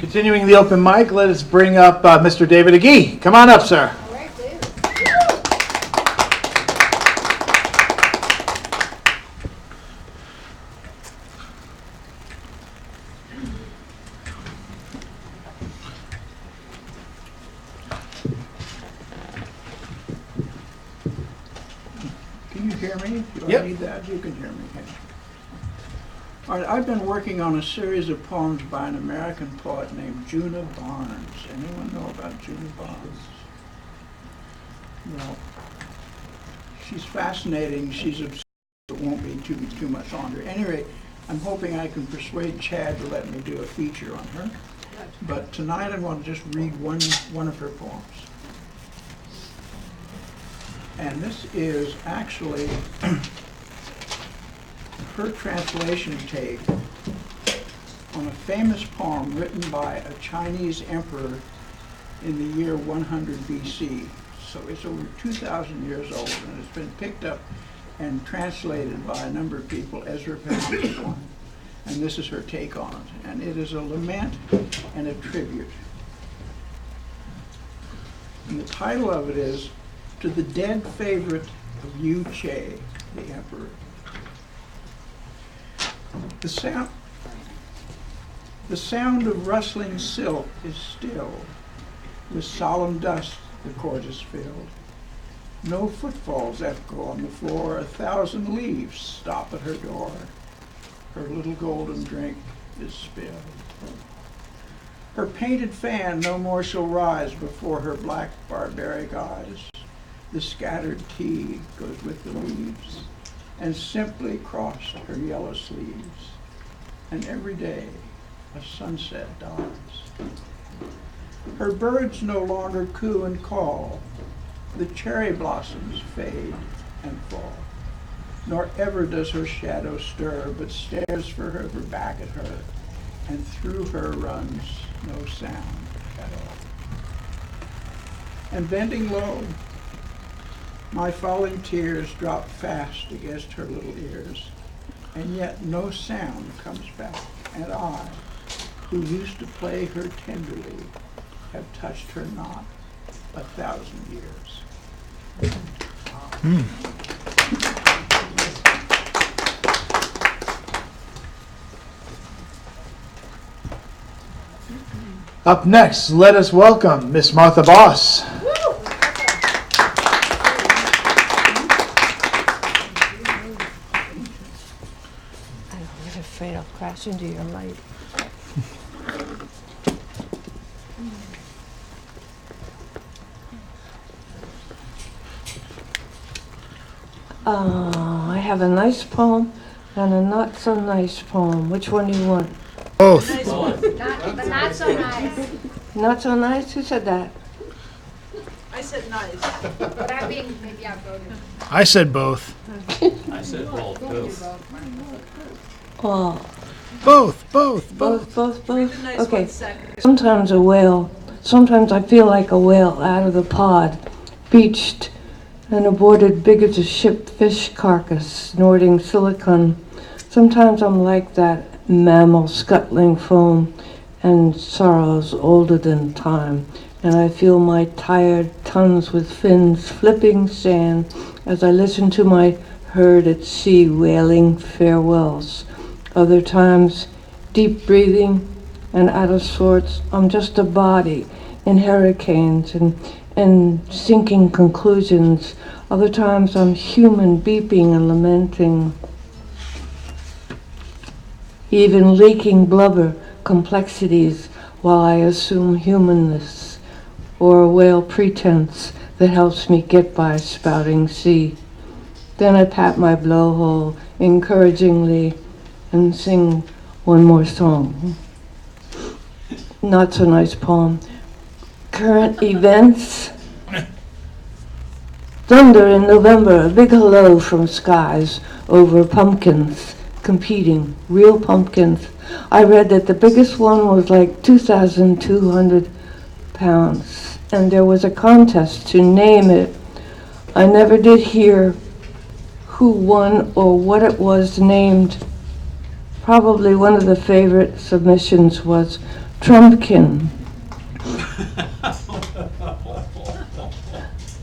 Continuing the open mic, let us bring up Mr. David Agee. Come on up, sir. All right, David. Can you hear me? Do Yep. I need that? You can hear me. All right, I've been working on a series of poems by an American poet named Juna Barnes. Anyone know about Juna Barnes? Well, she's fascinating. She's obscure. It won't be too much longer. At any rate, I'm hoping I can persuade Chad to let me do a feature on her. But tonight I'm going to just read one of her poems. And this is actually her translation take on a famous poem written by a Chinese emperor in the year 100 BC. So it's over 2,000 years old, and it's been picked up and translated by a number of people. Ezra Pound is one. And this is her take on it. And it is a lament and a tribute. And the title of it is To the Dead Favorite of Yu Che, the Emperor. The sound of rustling silk is stilled. With solemn dust the court is filled. No footfalls echo on the floor. 1,000 leaves stop at her door. Her little golden drink is spilled. Her painted fan no more shall rise before her black barbaric eyes. The scattered tea goes with the leaves, and simply crossed her yellow sleeves. And every day a sunset dawns. Her birds no longer coo and call. The cherry blossoms fade and fall. Nor ever does her shadow stir, but stares forever back at her, and through her runs no sound at all. And bending low, my falling tears drop fast against her little ears, and yet no sound comes back, and I, who used to play her tenderly, have touched her not 1,000 years. Up next, let us welcome Miss Martha Boss. I'm afraid I'll crash into your light. I have a nice poem and a not so nice poem. Which one do you want? Both. But not so nice. Not so nice? Who said that? I said nice. But I'm being maybe outvoted. I said both. I said both. Oh, Both. both. The nice Okay. one second. Sometimes I feel like a whale out of the pod, beached and aboarded big as a ship fish carcass, snorting silicon. Sometimes I'm like that mammal scuttling foam and sorrows older than time, and I feel my tired tongues with fins flipping sand as I listen to my herd at sea wailing farewells. Other times, deep breathing and out of sorts, I'm just a body in hurricanes and sinking conclusions. Other times I'm human beeping and lamenting, even leaking blubber complexities while I assume humanness, or a whale pretense that helps me get by spouting sea. Then I pat my blowhole encouragingly and sing one more song. Not so nice poem. Current events. Thunder in November, a big hello from skies over pumpkins competing, real pumpkins. I read that the biggest one was like 2,200 pounds, and there was a contest to name it. I never did hear who won or what it was named. Probably one of the favorite submissions was Trumpkin.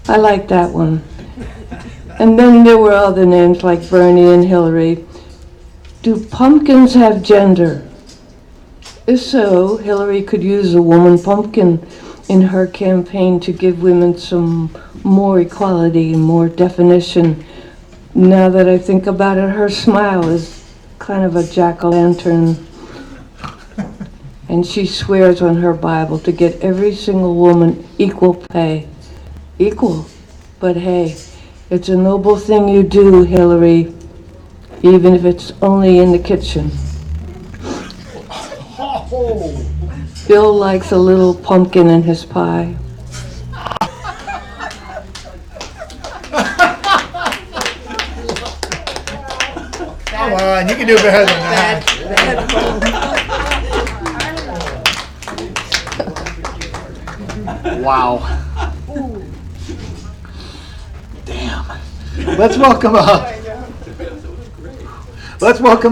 I like that one. And then there were other names like Bernie and Hillary. Do pumpkins have gender? If so, Hillary could use a woman pumpkin in her campaign to give women some more equality and more definition. Now that I think about it, her smile is kind of a jack-o'-lantern. And she swears on her Bible to get every single woman equal pay. Equal, but hey, it's a noble thing you do, Hillary, even if it's only in the kitchen. Bill likes a little pumpkin in his pie. Come on, you can do better than that. Wow. Damn. Let's welcome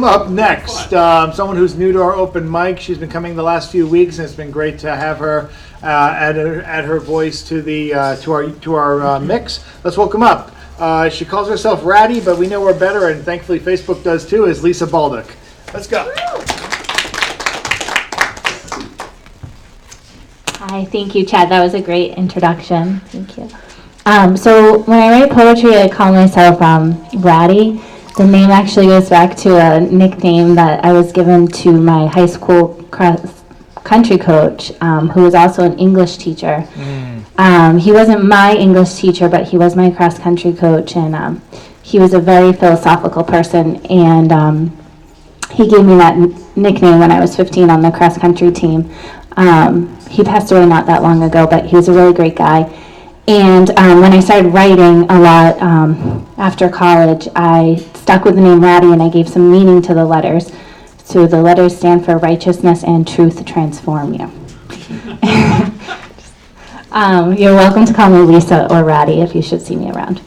up next someone who's new to our open mic. She's been coming the last few weeks, and it's been great to have her add her voice to the to our mix. Let's welcome up. She calls herself Ratty, but we know we're better, and thankfully Facebook does too. Is Lisa Baldock. Let's go. Hi, thank you, Chad. That was a great introduction. Thank you. So when I write poetry, I call myself Ratty. The name actually goes back to a nickname that I was given to my high school country coach, who was also an English teacher. He wasn't my English teacher, but he was my cross-country coach, and he was a very philosophical person, and he gave me that nickname when I was 15 on the cross-country team. He passed away not that long ago, but he was a really great guy. And when I started writing a lot after college, I stuck with the name Ratty, and I gave some meaning to the letters. So the letters stand for righteousness and truth transform you. You're welcome to call me Lisa or Ratty if you should see me around.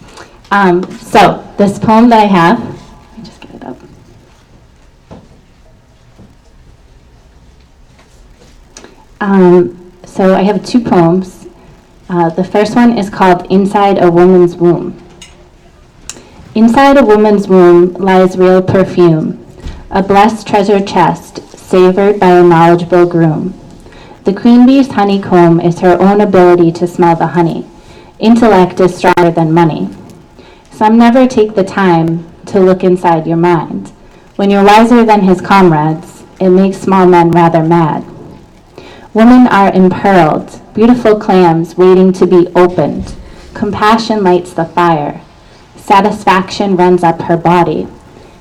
So this poem that I have, let me just get it up. So I have two poems. The first one is called Inside a Woman's Womb. Inside a woman's womb lies real perfume, a blessed treasure chest savored by a knowledgeable groom. The queen bee's honeycomb is her own ability to smell the honey. Intellect is stronger than money. Some never take the time to look inside your mind. When you're wiser than his comrades, it makes small men rather mad. Women are impearled, beautiful clams waiting to be opened. Compassion lights the fire. Satisfaction runs up her body.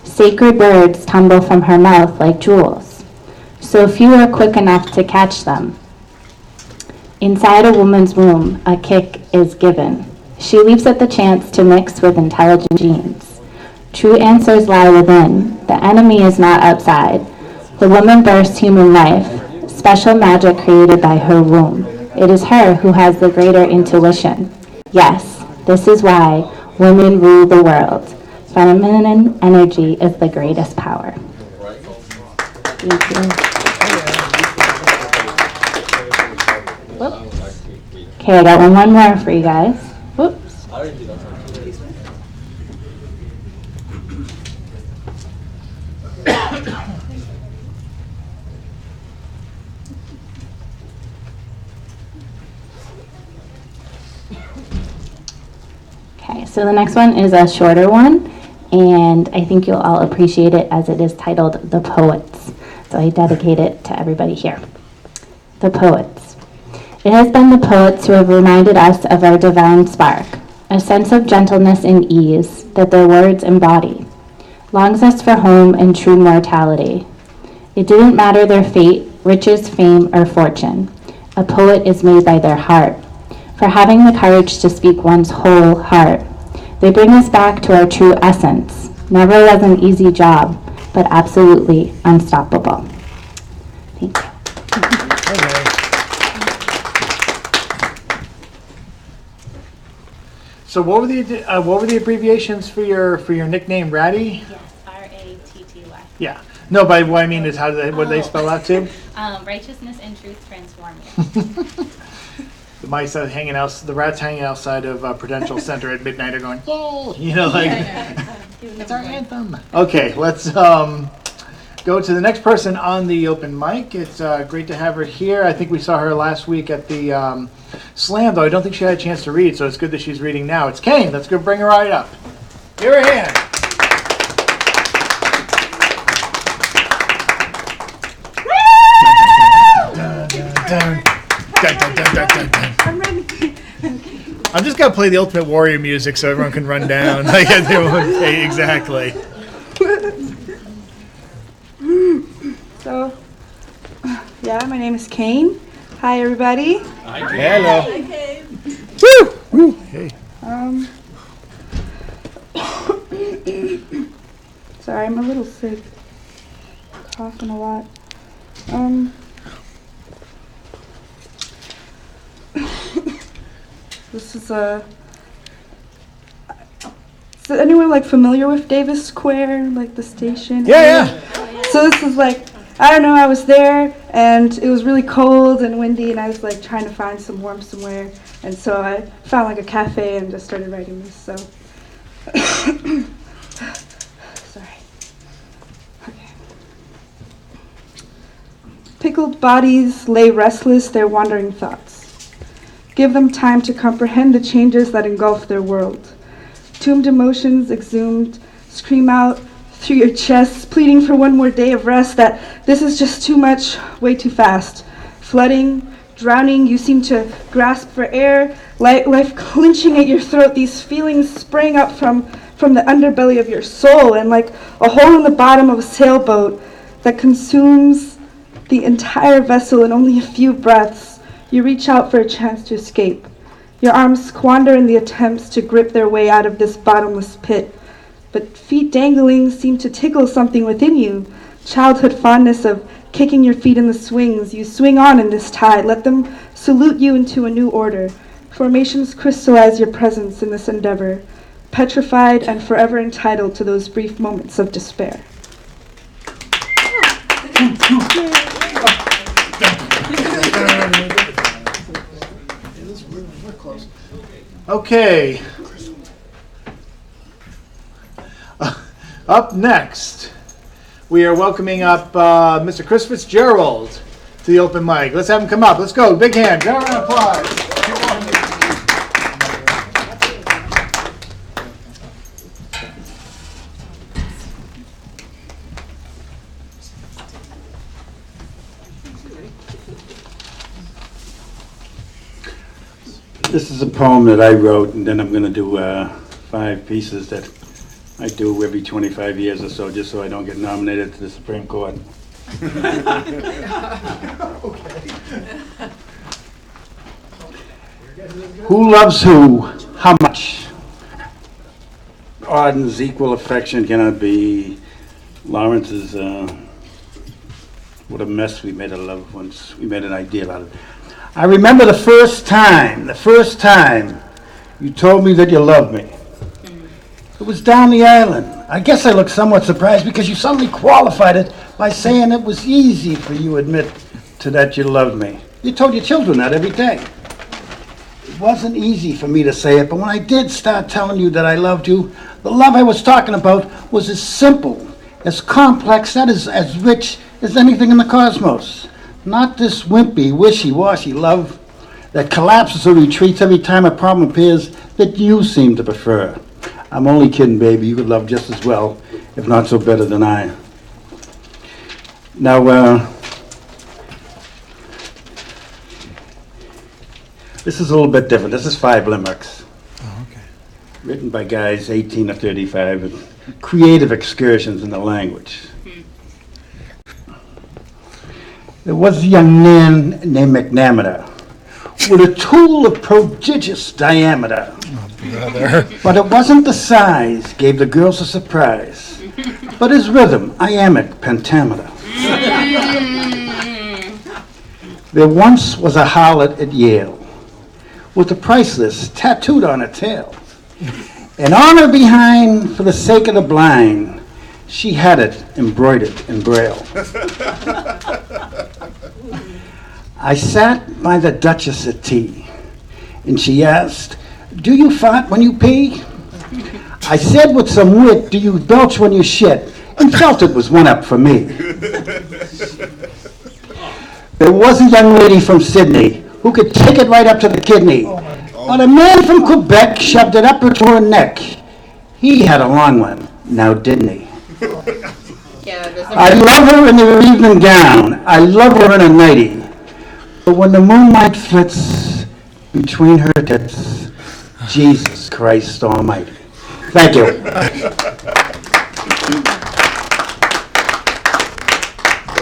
Sacred words tumble from her mouth like jewels. So few are quick enough to catch them. Inside a woman's womb, a kick is given. She leaps at the chance to mix with intelligent genes. True answers lie within. The enemy is not outside. The woman bursts human life. Special magic created by her womb. It is her who has the greater intuition. Yes, this is why women rule the world. Feminine energy is the greatest power. Thank you. Whoops. Okay, I got one more for you guys. Whoops. Okay, so the next one is a shorter one, and I think you'll all appreciate it as it is titled The Poets. So I dedicate it to everybody here. The Poets. It has been the poets who have reminded us of our divine spark, a sense of gentleness and ease that their words embody, longs us for home and true mortality. It didn't matter their fate, riches, fame, or fortune. A poet is made by their heart, for having the courage to speak one's whole heart. They bring us back to our true essence. Never was an easy job, but absolutely unstoppable. Thank you. So what were the abbreviations for your nickname, Ratty? Yes, R-A-T-T-Y. Y. Yeah. No, but what I mean is what do they spell out to? Righteousness and truth transform you. The mice are hanging out, the rats hanging outside of Prudential Center at midnight are going, yay! You know, like, it's our anthem. Okay, let's go to the next person on the open mic. It's great to have her here. I think we saw her last week at the Slam, though I don't think she had a chance to read, so it's good that she's reading now. It's Kane. Let's go bring her right up. Give her a hand. I'm just gonna play the Ultimate Warrior music so everyone can run down. Exactly. So, yeah, my name is Kane. Hi, everybody. Hello. Okay. Woo! Hey. Sorry, I'm a little sick. Coughing a lot. This is is anyone like familiar with Davis Square, like the station? Yeah. So this is like, I don't know, I was there and it was really cold and windy and I was like trying to find some warmth somewhere. And so I found like a cafe and just started writing this, so. Sorry. Okay. Pickled bodies lay restless their wandering thoughts. Give them time to comprehend the changes that engulf their world. Tombed emotions exhumed, scream out through your chest, pleading for one more day of rest, that this is just too much, way too fast. Flooding, drowning, you seem to grasp for air, life clenching at your throat, these feelings spraying up from the underbelly of your soul, and like a hole in the bottom of a sailboat that consumes the entire vessel in only a few breaths, you reach out for a chance to escape. Your arms squander in the attempts to grip their way out of this bottomless pit. But feet dangling seem to tickle something within you. Childhood fondness of kicking your feet in the swings. You swing on in this tide. Let them salute you into a new order. Formations crystallize your presence in this endeavor, petrified and forever entitled to those brief moments of despair. Okay. Up next, we are welcoming up Mr. Chris Fitzgerald to the open mic. Let's have him come up. Let's go. Big hand. Round of applause. This is a poem that I wrote, and then I'm going to do 5 pieces that I do every 25 years or so, just so I don't get nominated to the Supreme Court. Who loves who? How much? Arden's equal affection cannot be. Lawrence's, what a mess we made of love once. We made an ideal out of it. I remember the first time you told me that you loved me. It was down the island. I guess I looked somewhat surprised because you suddenly qualified it by saying it was easy for you to admit to that you loved me. You told your children that every day. It wasn't easy for me to say it, but when I did start telling you that I loved you, the love I was talking about was as simple, as complex, that is as rich as anything in the cosmos. Not this wimpy, wishy-washy love that collapses or retreats every time a problem appears that you seem to prefer. I'm only kidding, baby. You could love just as well, if not so better than I. Now, this is a little bit different. This is 5 limericks. Oh, okay. Written by guys 18 to 35 with creative excursions in the language. There was a young man named McNamara with a tool of prodigious diameter. Oh, brother. But it wasn't the size gave the girls a surprise, but his rhythm, iambic pentameter. There once was a harlot at Yale with a price list tattooed on her tail. An honor behind for the sake of the blind. She had it embroidered in Braille. I sat by the Duchess at tea, and she asked, "Do you fart when you pee?" I said with some wit, "Do you belch when you shit?" and felt it was one up for me. There was a young lady from Sydney who could take it right up to the kidney, but a man from Quebec shoved it up to her neck. He had a long one, now didn't he? I love her in her evening gown. I love her in a nightie. But when the moonlight flits between her tits, Jesus Christ Almighty. Thank you.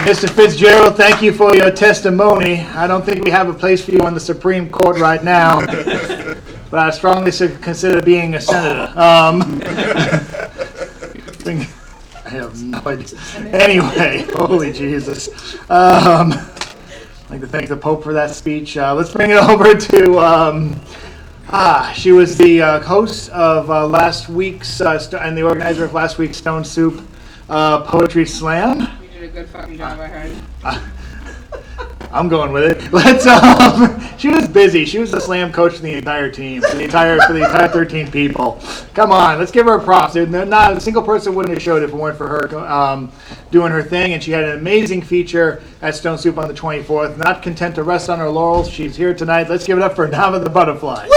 Mr. Fitzgerald, thank you for your testimony. I don't think we have a place for you on the Supreme Court right now, but I strongly consider being a senator. I have no idea. Anyway, holy Jesus. I'd like to thank the Pope for that speech. Let's bring it over to, she was the host of last week's, and the organizer of last week's Stone Soup Poetry Slam. You did a good fucking job, I heard. I'm going with it. She was busy. She was the slam coach for the entire team, for the entire 13 people. Come on, let's give her a props. Not a single person wouldn't have showed if it weren't for her doing her thing, and she had an amazing feature at Stone Soup on the 24th. Not content to rest on her laurels, she's here tonight. Let's give it up for Nava the Butterfly.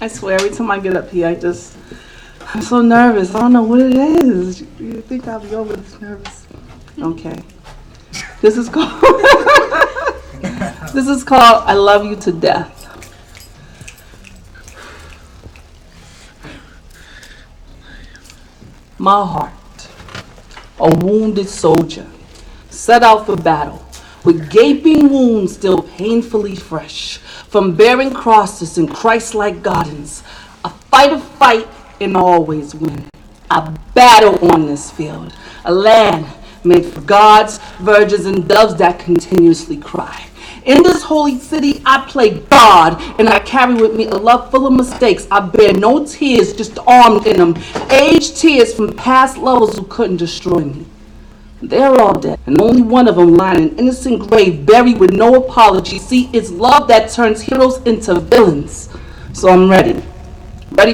I swear, every time I get up here, I'm so nervous. I don't know what it is. You think I'll be over this nervous? Okay. This is called I Love You to Death. My heart, a wounded soldier, set out for battle, with gaping wounds still painfully fresh, from bearing crosses in Christ-like gardens, a fight and always win. A battle on this field, a land made for gods, virgins, and doves that continuously cry. In this holy city, I play God, and I carry with me a love full of mistakes. I bear no tears, just armed in them, aged tears from past lovers who couldn't destroy me. They're all dead, and only one of them lying in an innocent grave, buried with no apology. See, it's love that turns heroes into villains. So I'm ready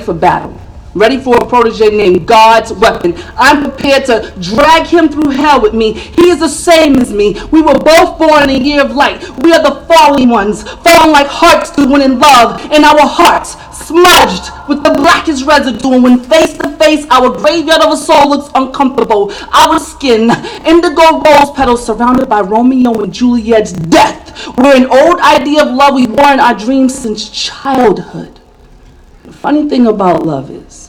for battle. Ready for a protege named God's weapon. I'm prepared to drag him through hell with me. He is the same as me. We were both born in a year of light. We are the falling ones, falling like hearts do when in love, and our hearts smudged with the blackest residue. And when face to face, our graveyard of a soul looks uncomfortable. Our skin, indigo rose petals surrounded by Romeo and Juliet's death. We're an old idea of love we wore in our dreams since childhood. The funny thing about love is,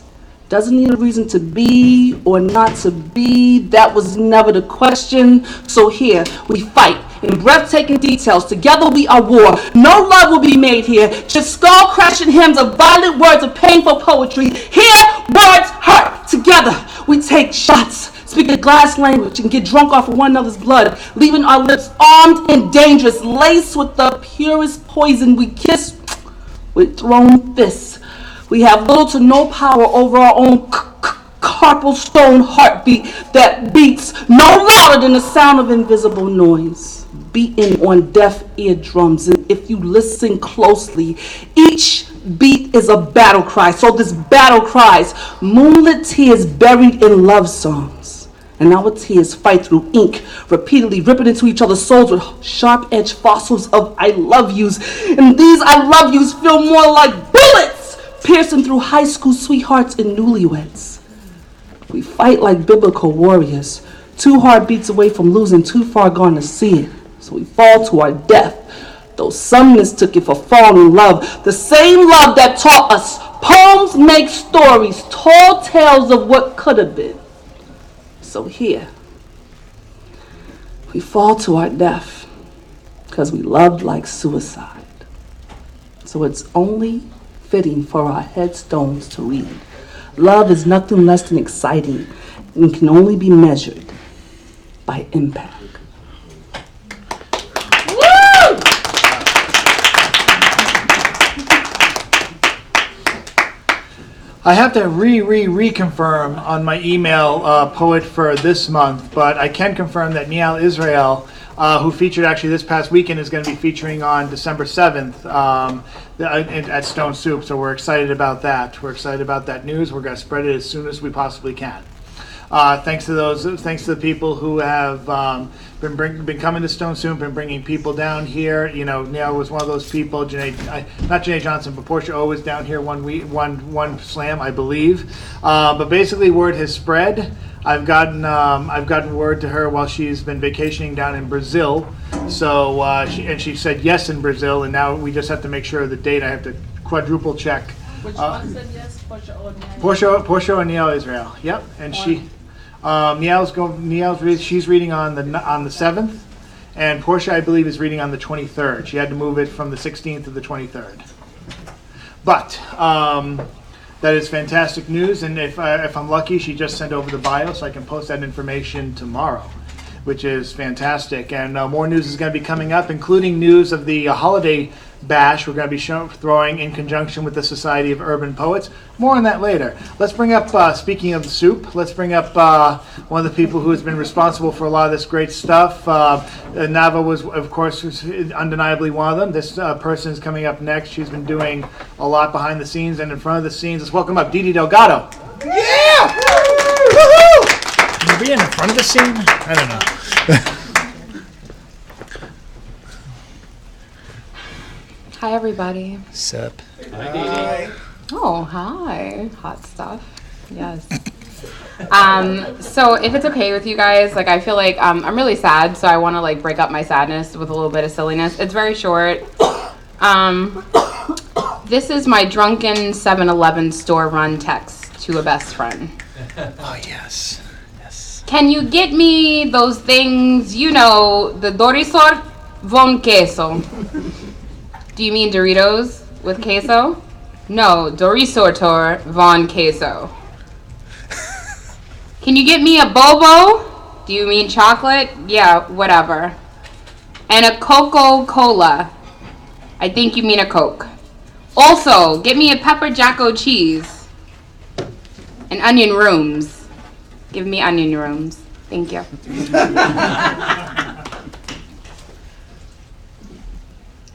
doesn't need a reason to be or not to be. That was never the question. So here we fight in breathtaking details. Together we are war. No love will be made here. Just skull crashing hymns of violent words of painful poetry. Here words hurt. Together we take shots, speak a glass language, and get drunk off of one another's blood, leaving our lips armed and dangerous, laced with the purest poison. We kiss with thrown fists. We have little to no power over our own carpal stone heartbeat that beats no louder than the sound of invisible noise, beating on deaf eardrums. And if you listen closely, each beat is a battle cry. So this battle cries, moonlit tears buried in love songs. And our tears fight through ink, repeatedly ripping into each other's souls with sharp-edged fossils of I love yous. And these I love yous feel more like bullets piercing through high school sweethearts and newlyweds. We fight like biblical warriors, 2 heartbeats away from losing, too far gone to see it. So we fall to our death, though some mistook it for falling in love. The same love that taught us poems make stories, tall tales of what could have been. So here, we fall to our death because we loved like suicide. So it's only fitting for our headstones to read. Love is nothing less than exciting and can only be measured by impact. I have to reconfirm on my email poet for this month, but I can confirm that Niall Israel, who featured actually this past weekend, is going to be featuring on December 7th at Stone Soup. So we're excited about that. We're excited about that news. We're going to spread it as soon as we possibly can. Thanks to the people who have been coming to Stone Soup and bringing people down here. You know, Neil was one of those people. not Janae Johnson, but Portia O was down here one slam, I believe. But basically, word has spread. I've gotten word to her while she's been vacationing down in Brazil. So she said yes in Brazil, and now we just have to make sure of the date. I have to quadruple check. Which one said yes? Portia or Portia and Niall Israel. Yep, and she's reading on the 7th, and Portia, I believe, is reading on the 23rd. She had to move it from the 16th to the 23rd. But that is fantastic news, and if I'm lucky, she just sent over the bio, so I can post that information tomorrow, which is fantastic. And more news is going to be coming up, including news of the holiday bash we're going to be throwing in conjunction with the Society of Urban Poets. More on that later. Let's bring up, speaking of the soup, let's bring up one of the people who has been responsible for a lot of this great stuff. Nava was, of course, undeniably one of them. This person is coming up next. She's been doing a lot behind the scenes and in front of the scenes. Let's welcome up Didi Delgado. Yeah! Woohoo! Can you be in front of the scene? I don't know. Hi, everybody. Sup? Hi. Oh, hi. Hot stuff. Yes. So if it's okay with you guys, like, I feel like I'm really sad, so I want to, like, break up my sadness with a little bit of silliness. It's very short. This is my drunken 7-Eleven store run text to a best friend. Oh, yes. Yes. Can you get me those things, you know, the Dorisor von queso? Do you mean Doritos with queso? No, Dorisotor von queso. Can you get me a Bobo? Do you mean chocolate? Yeah, whatever. And a Coca-Cola. I think you mean a Coke. Also, get me a pepper jacko cheese. And onion rooms. Give me onion rooms. Thank you.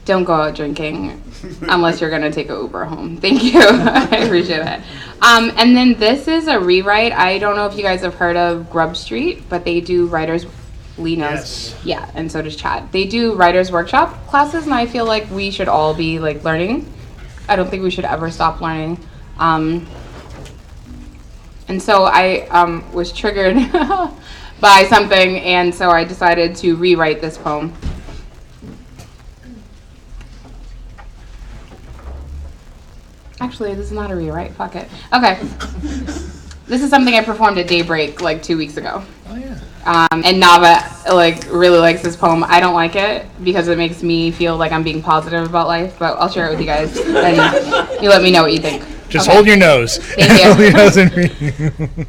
Don't go out drinking unless you're going to take an Uber home. Thank you. I appreciate it. And then this is a rewrite. I don't know if you guys have heard of Grub Street, but they do writers. Lee knows. Yes. Yeah, and so does Chad. They do writers workshop classes, and I feel like we should all be like learning. I don't think we should ever stop learning. And so I was triggered by something, and so I decided to rewrite this poem. Actually, this is not a rewrite. Fuck it. Okay. This is something I performed at Daybreak like 2 weeks ago. Oh, yeah. And Nava like really likes this poem. I don't like it because it makes me feel like I'm being positive about life, but I'll share it with you guys, and you let me know what you think. Just Okay. hold your nose. Thank you. Hold your nose and read.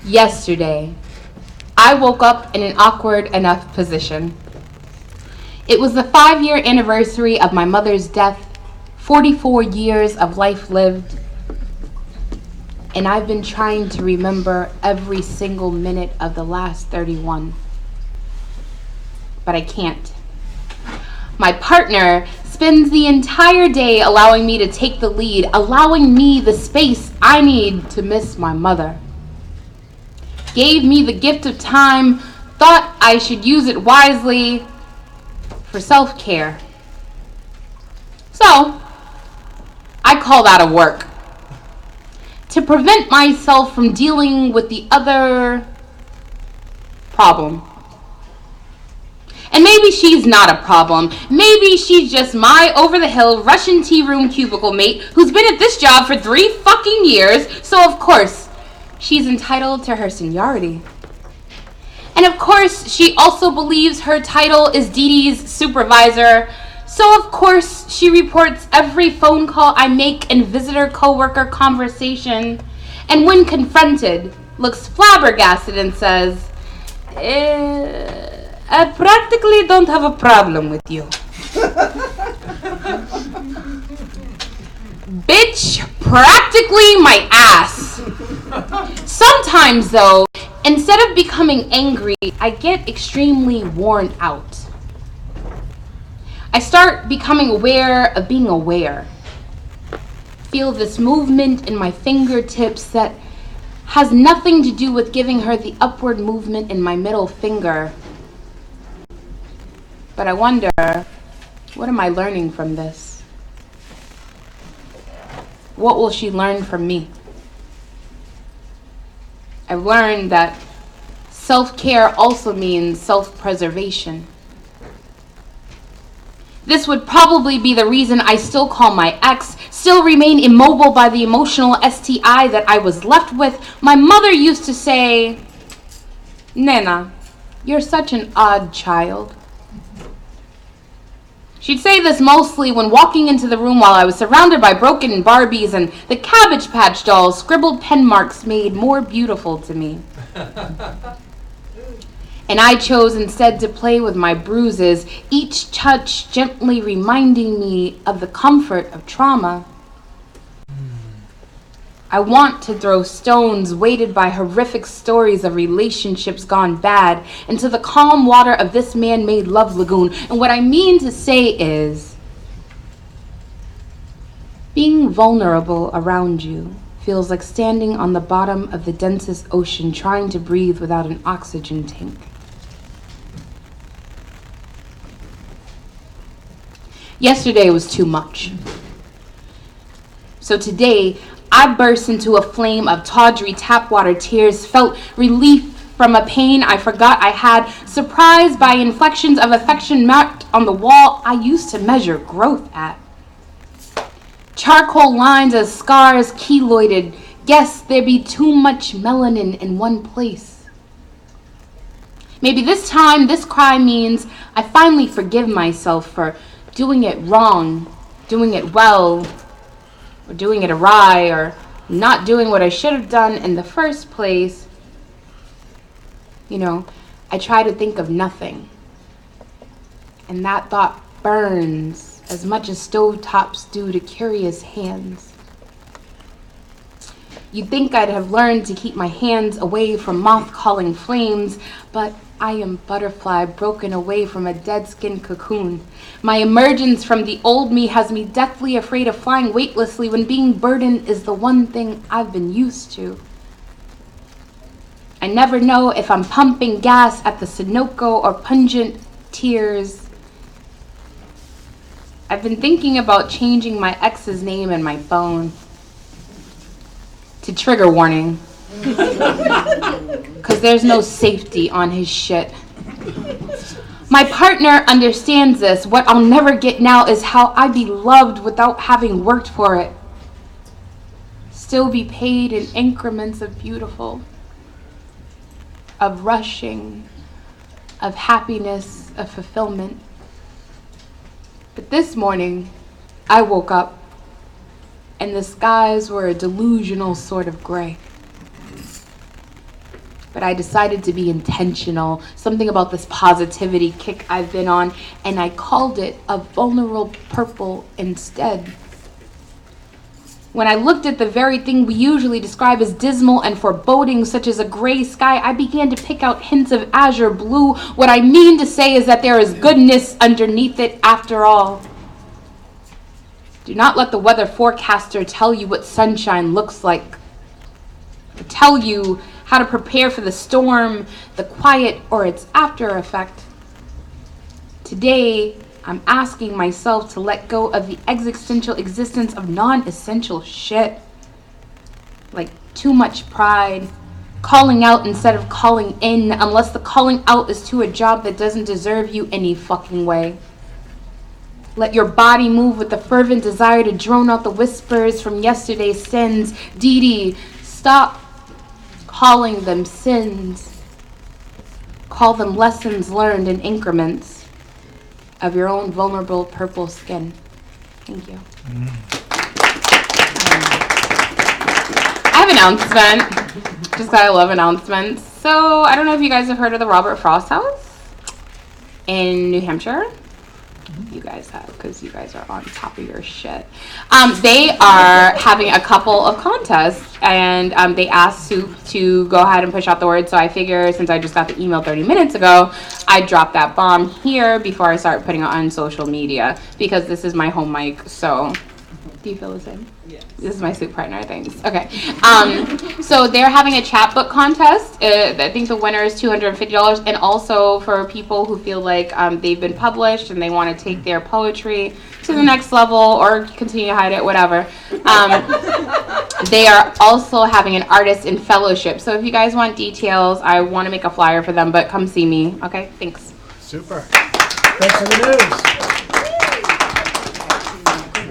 Yesterday, I woke up in an awkward enough position. It was the 5-year anniversary of my mother's death, 44 years of life lived, and I've been trying to remember every single minute of the last 31. But I can't. My partner spends the entire day allowing me to take the lead, allowing me the space I need to miss my mother. Gave me the gift of time, thought I should use it wisely for self-care. So, I called out of work to prevent myself from dealing with the other problem. And maybe she's not a problem. Maybe she's just my over-the-hill Russian tea room cubicle mate who's been at this job for 3 fucking years, so of course, she's entitled to her seniority. And of course, she also believes her title is Dee Dee's supervisor, so of course, she reports every phone call I make and visitor-coworker conversation, and when confronted, looks flabbergasted and says, I practically don't have a problem with you. Bitch, practically my ass. Sometimes, though, instead of becoming angry, I get extremely worn out. I start becoming aware of being aware. Feel this movement in my fingertips that has nothing to do with giving her the upward movement in my middle finger. But I wonder, what am I learning from this? What will she learn from me? I've learned that self-care also means self-preservation. This would probably be the reason I still call my ex, still remain immobile by the emotional STI that I was left with. My mother used to say, "Nena, you're such an odd child." She'd say this mostly when walking into the room while I was surrounded by broken Barbies and the Cabbage Patch dolls' scribbled pen marks made more beautiful to me. And I chose instead to play with my bruises, each touch gently reminding me of the comfort of trauma. I want to throw stones weighted by horrific stories of relationships gone bad into the calm water of this man-made love lagoon. And what I mean to say is, being vulnerable around you feels like standing on the bottom of the densest ocean trying to breathe without an oxygen tank. Yesterday was too much. So today, I burst into a flame of tawdry tap water tears, felt relief from a pain I forgot I had, surprised by inflections of affection marked on the wall I used to measure growth at. Charcoal lines as scars keloided, guess there be too much melanin in one place. Maybe this time, this cry means I finally forgive myself for doing it wrong, doing it well, or doing it awry, or not doing what I should have done in the first place. You know, I try to think of nothing. And that thought burns as much as stovetops do to curious hands. You'd think I'd have learned to keep my hands away from moth-calling flames, but I am butterfly broken away from a dead-skin cocoon. My emergence from the old me has me deathly afraid of flying weightlessly when being burdened is the one thing I've been used to. I never know if I'm pumping gas at the Sunoco or pungent tears. I've been thinking about changing my ex's name in my phone to trigger warning. Because there's no safety on his shit. My partner understands this. What I'll never get now is how I be loved without having worked for it. Still be paid in increments of beautiful, of rushing, of happiness, of fulfillment. But this morning, I woke up and the skies were a delusional sort of gray. But I decided to be intentional, something about this positivity kick I've been on, and I called it a vulnerable purple instead. When I looked at the very thing we usually describe as dismal and foreboding, such as a gray sky, I began to pick out hints of azure blue. What I mean to say is that there is goodness underneath it after all. Do not let the weather forecaster tell you what sunshine looks like, or tell you how to prepare for the storm, the quiet, or its after effect. Today, I'm asking myself to let go of the existential existence of non-essential shit. Like too much pride, calling out instead of calling in, unless the calling out is to a job that doesn't deserve you any fucking way. Let your body move with the fervent desire to drone out the whispers from yesterday's sins. Dee Dee, stop calling them sins. Call them lessons learned in increments of your own vulnerable purple skin. Thank you. I have an announcement, just because I love announcements. So I don't know if you guys have heard of the Robert Frost House in New Hampshire. you guys have, because you guys are on top of your shit. They are having a couple of contests, and they asked Soup to go ahead and push out the word. So I figure, since I just got the email 30 minutes ago, I dropped that bomb here before I start putting it on social media, because this is my home mic. So, do you feel the same? Yes. This is my Soup partner, thanks. Okay. So they're having a chapbook contest. I think the winner is $250. And also for people who feel like they've been published and they want to take their poetry to the next level or continue to hide it, whatever. They are also having an artist in fellowship. So if you guys want details, I want to make a flyer for them, but come see me. Okay, thanks. Super. Thanks for the news.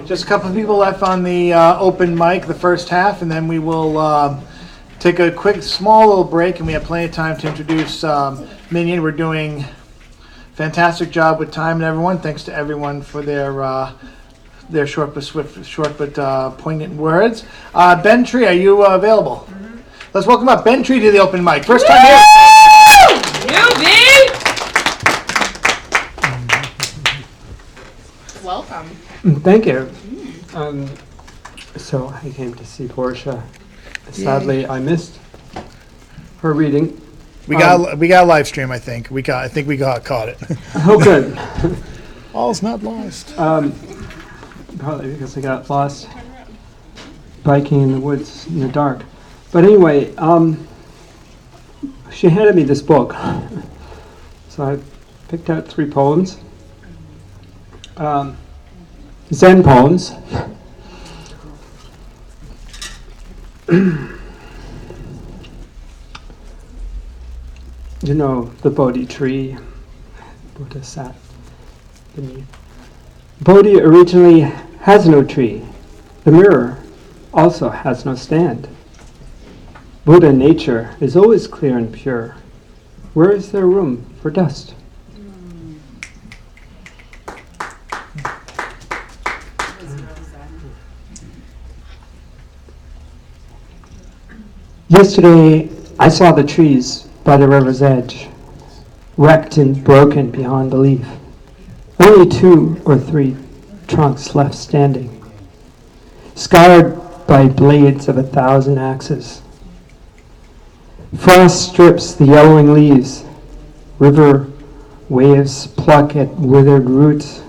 Just a couple of people left on the open mic, the first half, and then we will take a quick, small little break, and we have plenty of time to introduce Mignon. We're doing a fantastic job with time and everyone. Thanks to everyone for their short but swift, short but poignant words. Ben Tree, are you available? Mm-hmm. Let's welcome up Ben Tree to the open mic. First time here. Welcome. Thank you. So I came to see Portia. Sadly, I missed her reading. We got a live stream. I think we caught it. Oh, good. All's not lost. Probably because I got lost biking in the woods in the dark. But anyway, she handed me this book, so I picked out 3 poems. Zen poems. You know, the Bodhi tree, Buddha sat beneath. Bodhi originally has no tree. The mirror also has no stand. Buddha nature is always clear and pure. Where is there room for dust? Yesterday, I saw the trees by the river's edge, wrecked and broken beyond belief. Only 2 or 3 trunks left standing, scarred by blades of 1,000 axes. Frost strips the yellowing leaves. River waves pluck at withered roots.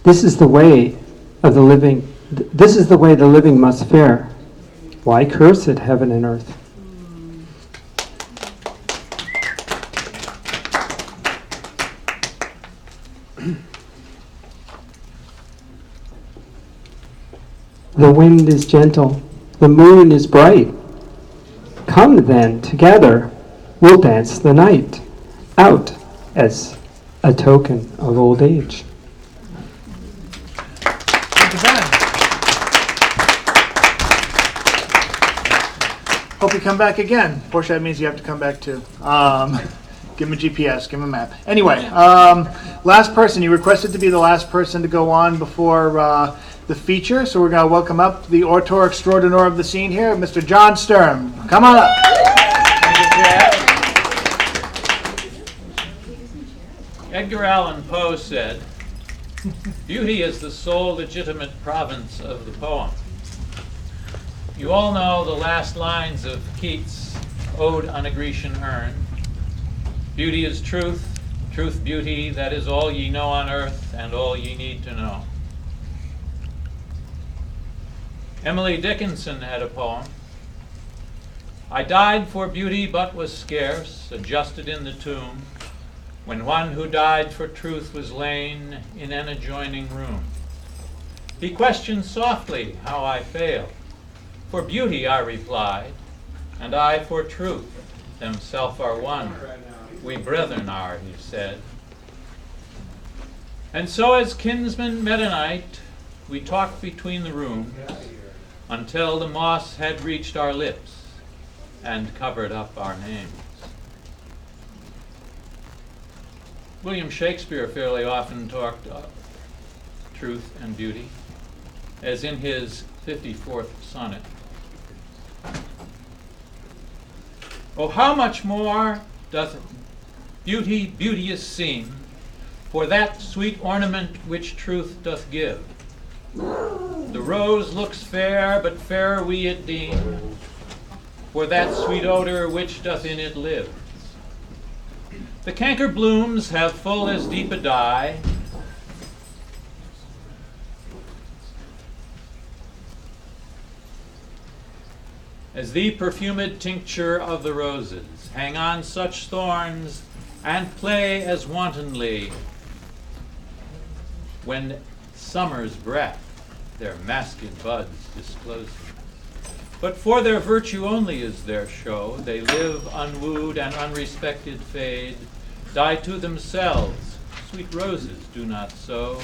This is the way of the living. This is the way the living must fare. Why curse it, heaven and earth? The wind is gentle, the moon is bright. Come then, together, we'll dance the night out as a token of old age. Thank you, Ben. Hope you come back again. Portia, that means you have to come back too. Give him a GPS, give him a map. Anyway, last person. You requested to be the last person to go on before the feature, so we're going to welcome up the auteur extraordinaire of the scene here, Mr. John Sturm. Come on up. Edgar Allan Poe said, "Beauty is the sole legitimate province of the poem." You all know the last lines of Keats' Ode on a Grecian Urn. Beauty is truth, truth beauty, that is all ye know on earth and all ye need to know. Emily Dickinson had a poem. I died for beauty but was scarce, adjusted in the tomb, when one who died for truth was lain in an adjoining room. He questioned softly how I failed. For beauty I replied, and I for truth, themself are one. We brethren are, he said. And so as kinsmen met a night, we talked between the rooms, until the moss had reached our lips and covered up our names. William Shakespeare fairly often talked truth and beauty, as in his 54th sonnet. Oh, how much more doth beauty beauteous seem for that sweet ornament which truth doth give. The rose looks fair, but fairer we it deem, for that sweet odor which doth in it live. The canker blooms have full as deep a dye, as the perfumed tincture of the roses, hang on such thorns, and play as wantonly, when summer's breath their masked buds discloses. But for their virtue only is their show, they live unwooed and unrespected fade, die to themselves, sweet roses do not so,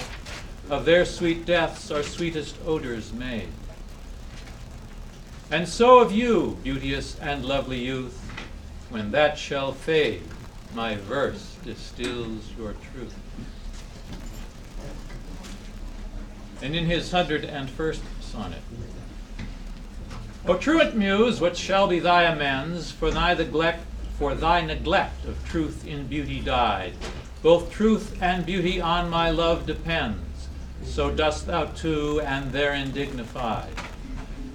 of their sweet deaths are sweetest odors made. And so of you, beauteous and lovely youth, when that shall fade, my verse distills your truth. And in his 101st sonnet, O truant muse, what shall be thy amends for thy neglect of truth in beauty died? Both truth and beauty on my love depends, so dost thou too, and therein dignified.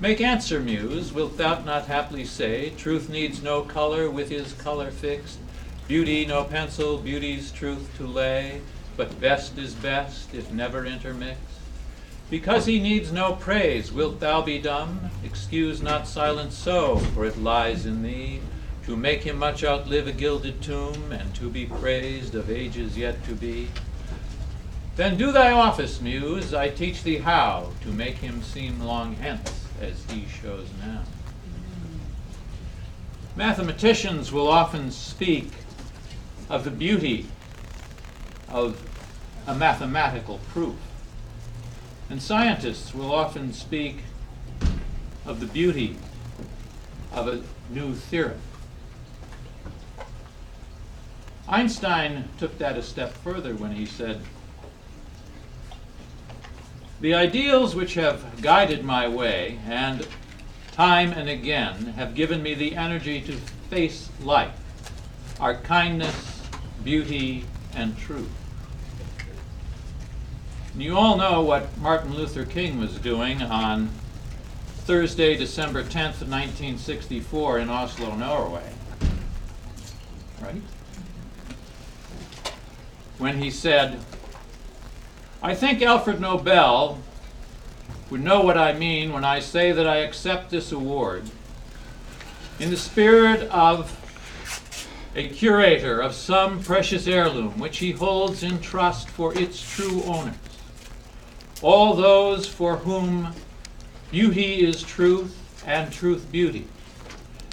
Make answer, muse, wilt thou not haply say, truth needs no color with his color fixed, beauty no pencil, beauty's truth to lay, but best is best, if never intermixed? Because he needs no praise, wilt thou be dumb? Excuse not silence so, for it lies in thee, to make him much outlive a gilded tomb, and to be praised of ages yet to be. Then do thy office, muse, I teach thee how to make him seem long hence, as he shows now. Mathematicians will often speak of the beauty of a mathematical proof, and scientists will often speak of the beauty of a new theorem. Einstein took that a step further when he said, the ideals which have guided my way and time and again have given me the energy to face life are kindness, beauty, and truth. And you all know what Martin Luther King was doing on Thursday, December 10th, 1964 in Oslo, Norway, right? When he said, I think Alfred Nobel would know what I mean when I say that I accept this award in the spirit of a curator of some precious heirloom which he holds in trust for its true owners, all those for whom beauty is truth and truth beauty,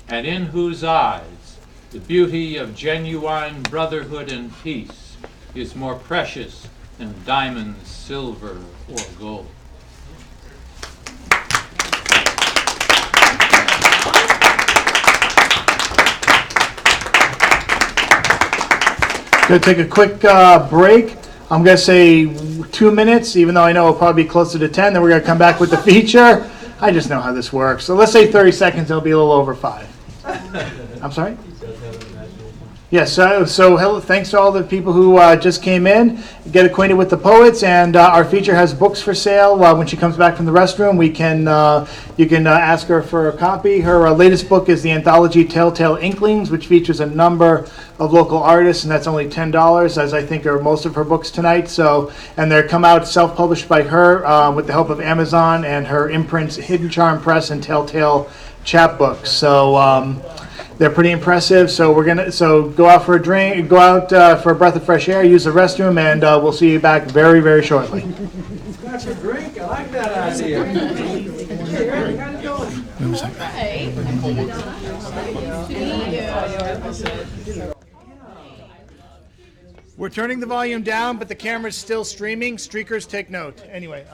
and in whose eyes the beauty of genuine brotherhood and peace is more precious than diamonds, silver, or gold. Going to take a quick break. I'm going to say 2 minutes, even though I know it'll probably be closer to 10. Then we're going to come back with the feature. I just know how this works. So let's say 30 seconds. It'll be a little over 5. I'm sorry? Yes, so hello, thanks to all the people who just came in. Get acquainted with the poets, and our feature has books for sale. When she comes back from the restroom, you can ask her for a copy. Her latest book is the anthology Telltale Inklings, which features a number of local artists, and that's only $10, as I think are most of her books tonight. So, and they're come out self-published by her with the help of Amazon and her imprints Hidden Charm Press and Telltale Chapbooks. So. They're pretty impressive, so go out for a drink, go out for a breath of fresh air, use the restroom, and we'll see you back very, very shortly. Got your drink? I like that idea. Hey, Ariel, how's it going? We're turning the volume down, but the camera's still streaming. Streakers, take note. Anyway.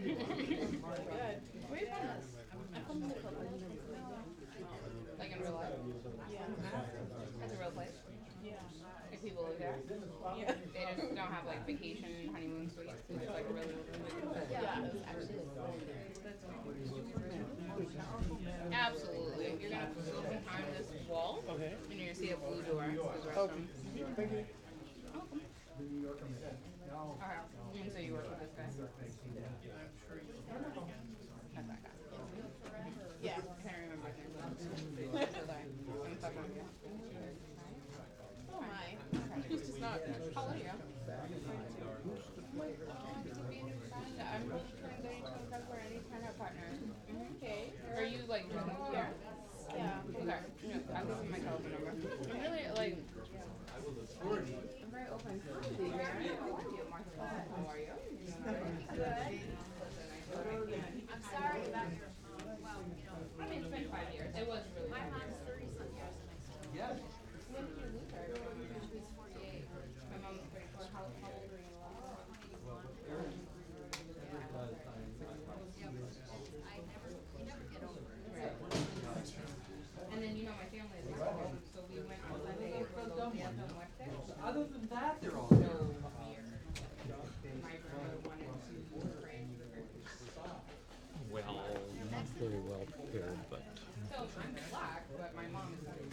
Where are you from? I'm from the Like in real life? Yeah. That's a real place? Yeah. If people live there? Yeah. They just don't have like vacation, honeymoon suites. It's like a really, Yeah, it was actually Absolutely. You're gonna go behind this wall, and you're gonna see a blue door. It's the restroom. Thank you. Alright, and so you work with this guy? That's that guy. Yeah, I can't remember his name. So sorry. I'm fucking with you. Oh my. He's just not. How old are you? This will be a new friend. I'm really trying to get into a February. I need to find out partners. Okay. Are you like new here? Yeah. Okay. No, I'll give you my telephone number. I'm really like. I'm very open. How are you, Martha? How are you? I'm sorry about your mom. Well, you know, I mean, it's been 5 years. It was really. my mom's 30-some years and I still. Yes. When did you lose her? She was 48. My mom's 34. How old were you? You never get over it. Right. And then you know my family is well, so we went on Sunday for those Anthem West. Other than that, they're all So weird. My brother wanted to pray for her. Well, not very well prepared, but. So I'm black, but my mom is white.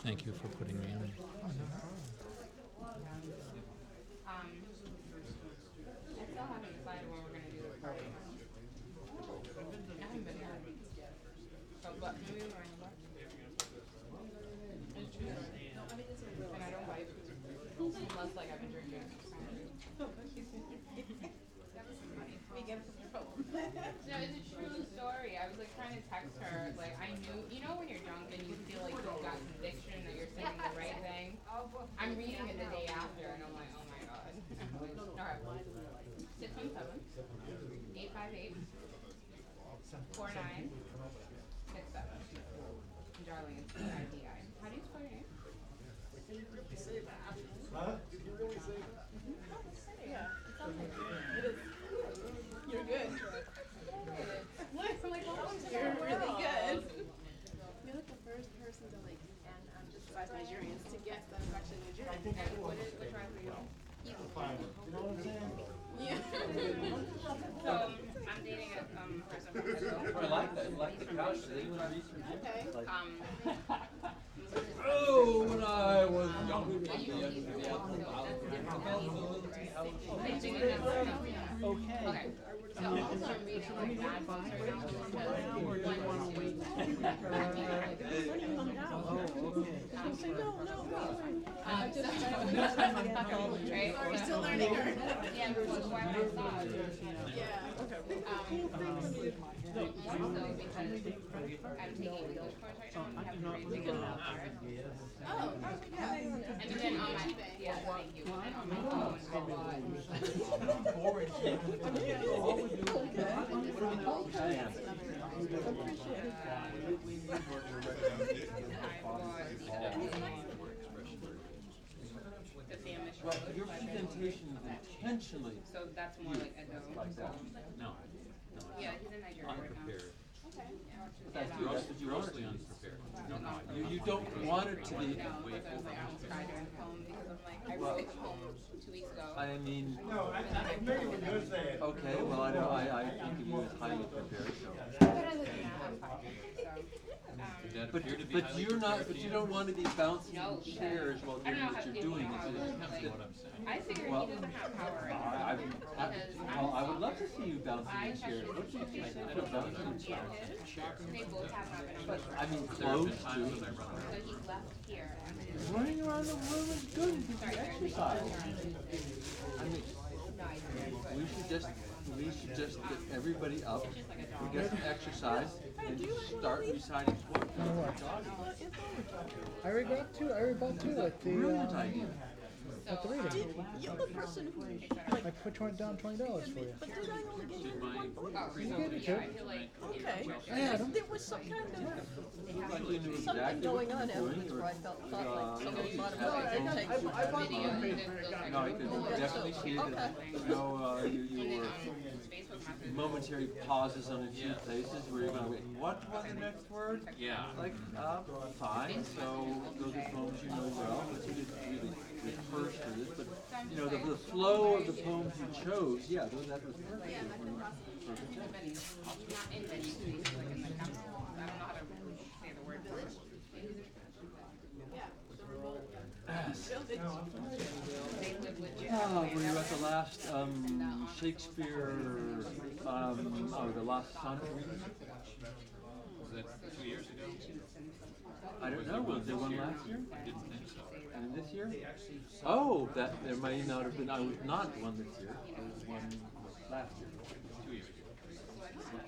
Thank you for putting me on. I still haven't decided when we're going to do the party. I haven't been there. So, but maybe we're in the bar. And I don't bite. Unless, like, I've been drinking. We get from your phone. No, it's a true story. I was like trying to text her. Like I knew, you know, when you're drunk and you feel like you've got conviction that you're saying the right thing. I'm reading it the day after, and I'm like, oh my god. All right, 617-858-4967. Darling, it's IDI. How do you spell your name? Did you really say that? Huh? Did you really say that? Yeah, it sounds like it is. You're good. I'm like, well, You're really good. You're like the first person to like, and besides Nigerians, to guess that I'm actually Nigerian. Which one for you? You know what I'm saying? Yeah. So I'm dating a person from Brazil. I like that. I like the couch. They even have Eastern Gym. Okay. Oh, when I was young. Okay. So also I'm reading like bad books right now because one We're still learning her. Yeah, which is why I thought. Yeah. More so because I'm taking English course right now and we have to read Mignon for it. Oh, yeah. And then on my thank you. And on my phone the famished Well, your presentation is intentionally. so that's more like a No. Yeah, he's in Nigeria right now. Unprepared. Okay. Grossly unprepared. No. You don't want it to be. No, because I was like, I almost cried during the phone because I'm like, I wrote home 2 weeks ago. I mean. No, I figured what you're saying. Okay, well, I know. I think of you as highly prepared. So. But I look at that, I'm fine. So, But you're not. But you don't want to be bouncing No, chairs while I don't doing know what how you're people doing. know how to I figure Well, he doesn't have power right now. Because Well, I would love to see you bouncing I in chairs. What do you think I of bouncing chairs? They both have not been on But the I mean, close to. So he left here. Running around the room is good. You can exercise. I mean, No, I didn't. we should just get everybody up, we get some exercise, and just start reciting poetry. I already got two at the. Brilliant idea. at the reading. You're the person who, I put down $20 for you. but did I only get you one? You gave me two. Okay. I had 'em. There was some kind of, something going on afterwards where I thought like somebody bought a No, take. I bought one on paper. No, I could definitely see that, you were momentary pauses on a few places where you're going, wait, what was the next word? Yeah. Like, fine, so those are poems you know well, but you didn't really rehearse for this, but, you know, the flow of the poems you chose, that was perfect. Were you at the last Shakespeare, the last sonnet reading? Was that 2 years ago? I don't know, was there one last year? I didn't think so. And this year? Oh, that there may not have been, I was not one this year, I was one last year. 2 years ago.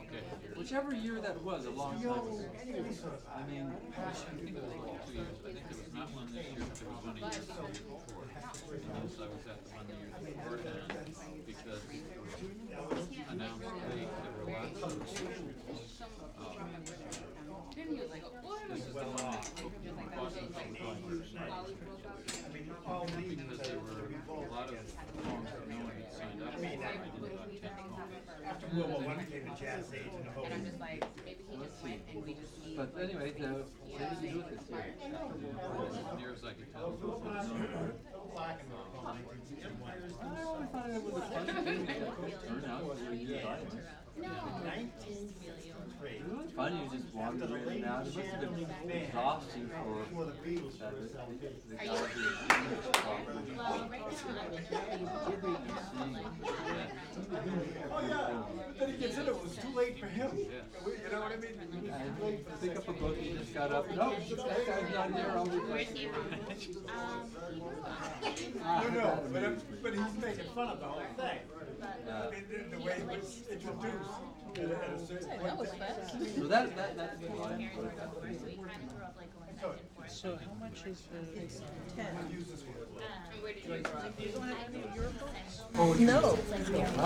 Okay. Whichever year that was, a long time ago. I mean, I think it was like 2 years. I think there was not one this year, but there was one a year before. And yes, I was at the one the year before, and because it was announced late, there were lots of this is the one that Boston Public Library. Because there were a lot of poems that no one had signed up for. I did about 10 poems. After World War I, became the jazz age and the whole. but anyway, what did you do with this year? As near as I could tell. I always thought it was a fun thing to turn out the way you thought it. It was fun, you just wandered in and out. It must have been exhausting for the guy Then he gets in, it was too late for him. You know what I mean? And pick up a book, you just got up. No, that guy's not here. I'll be No, but he's making fun of the whole thing. The way it was introduced at a certain point. That was fast. So that's the line. So how much is the 10. No. I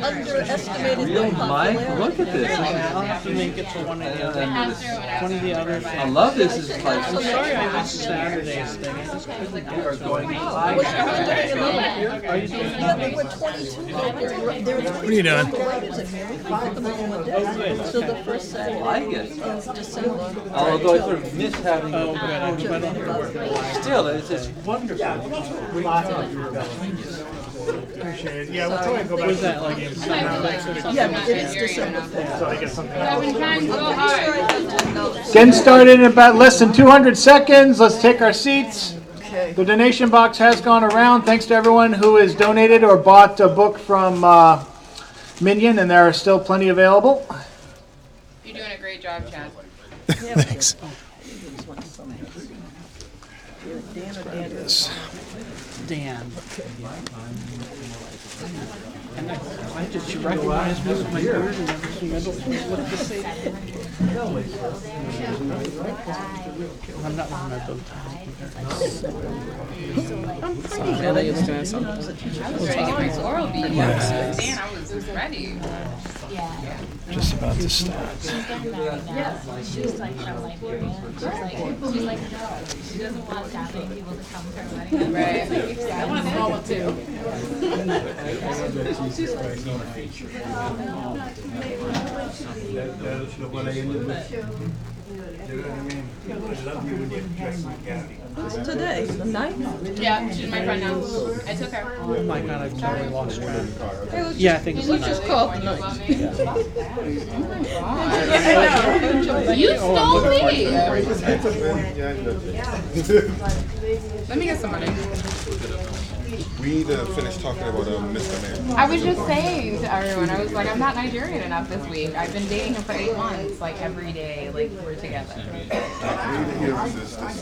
underestimated Real the Mike, popularity. look at this. I'll have to make it to one of the other. One of the others. I love this. It's like I'm sorry I missed Saturday's thing. I just couldn't get you are going it. high. Are you doing Yeah, there were 22. What are you doing? We put them all on deck. So the first Saturday like it. of December. Although I sort of miss having Oh, good. I don't know. still, it's just wonderful. Appreciate it. Yeah, we'll probably go back. Was that like in Yeah, it's December. So I get something else. So Getting started in about less than 200 seconds. Let's take our seats. Okay. The donation box has gone around. Thanks to everyone who has donated or bought a book from Mignon, and there are still plenty available. You're doing a great job, Chad. Thanks. Dan. And I did you recognize me with my beard and everything? I don't know what to say. I'm not wearing my bow tie. I'm pretty good. I used to have some. I was ready to get my oral bead. Dan, I was ready. Just about to start. She's getting married now. She's like from Liberia. She's like, no, she doesn't want that many people to come to her wedding. Right. I want to follow too. What I ended with. You know what I mean? I love you when you dress like Gabby. What's today? The 9th? Yeah, she's my friend now. I took her. Oh my god, I've totally lost track. Hey, let's Yeah, I think it's let's just call it the 9th. You stole me. Let me get some money. We need to finish talking about Mr. Man. I was just saying to everyone, I was like, I'm not Nigerian enough this week. I've been dating him for 8 months, like every day, like we're together. We need to hear this guy.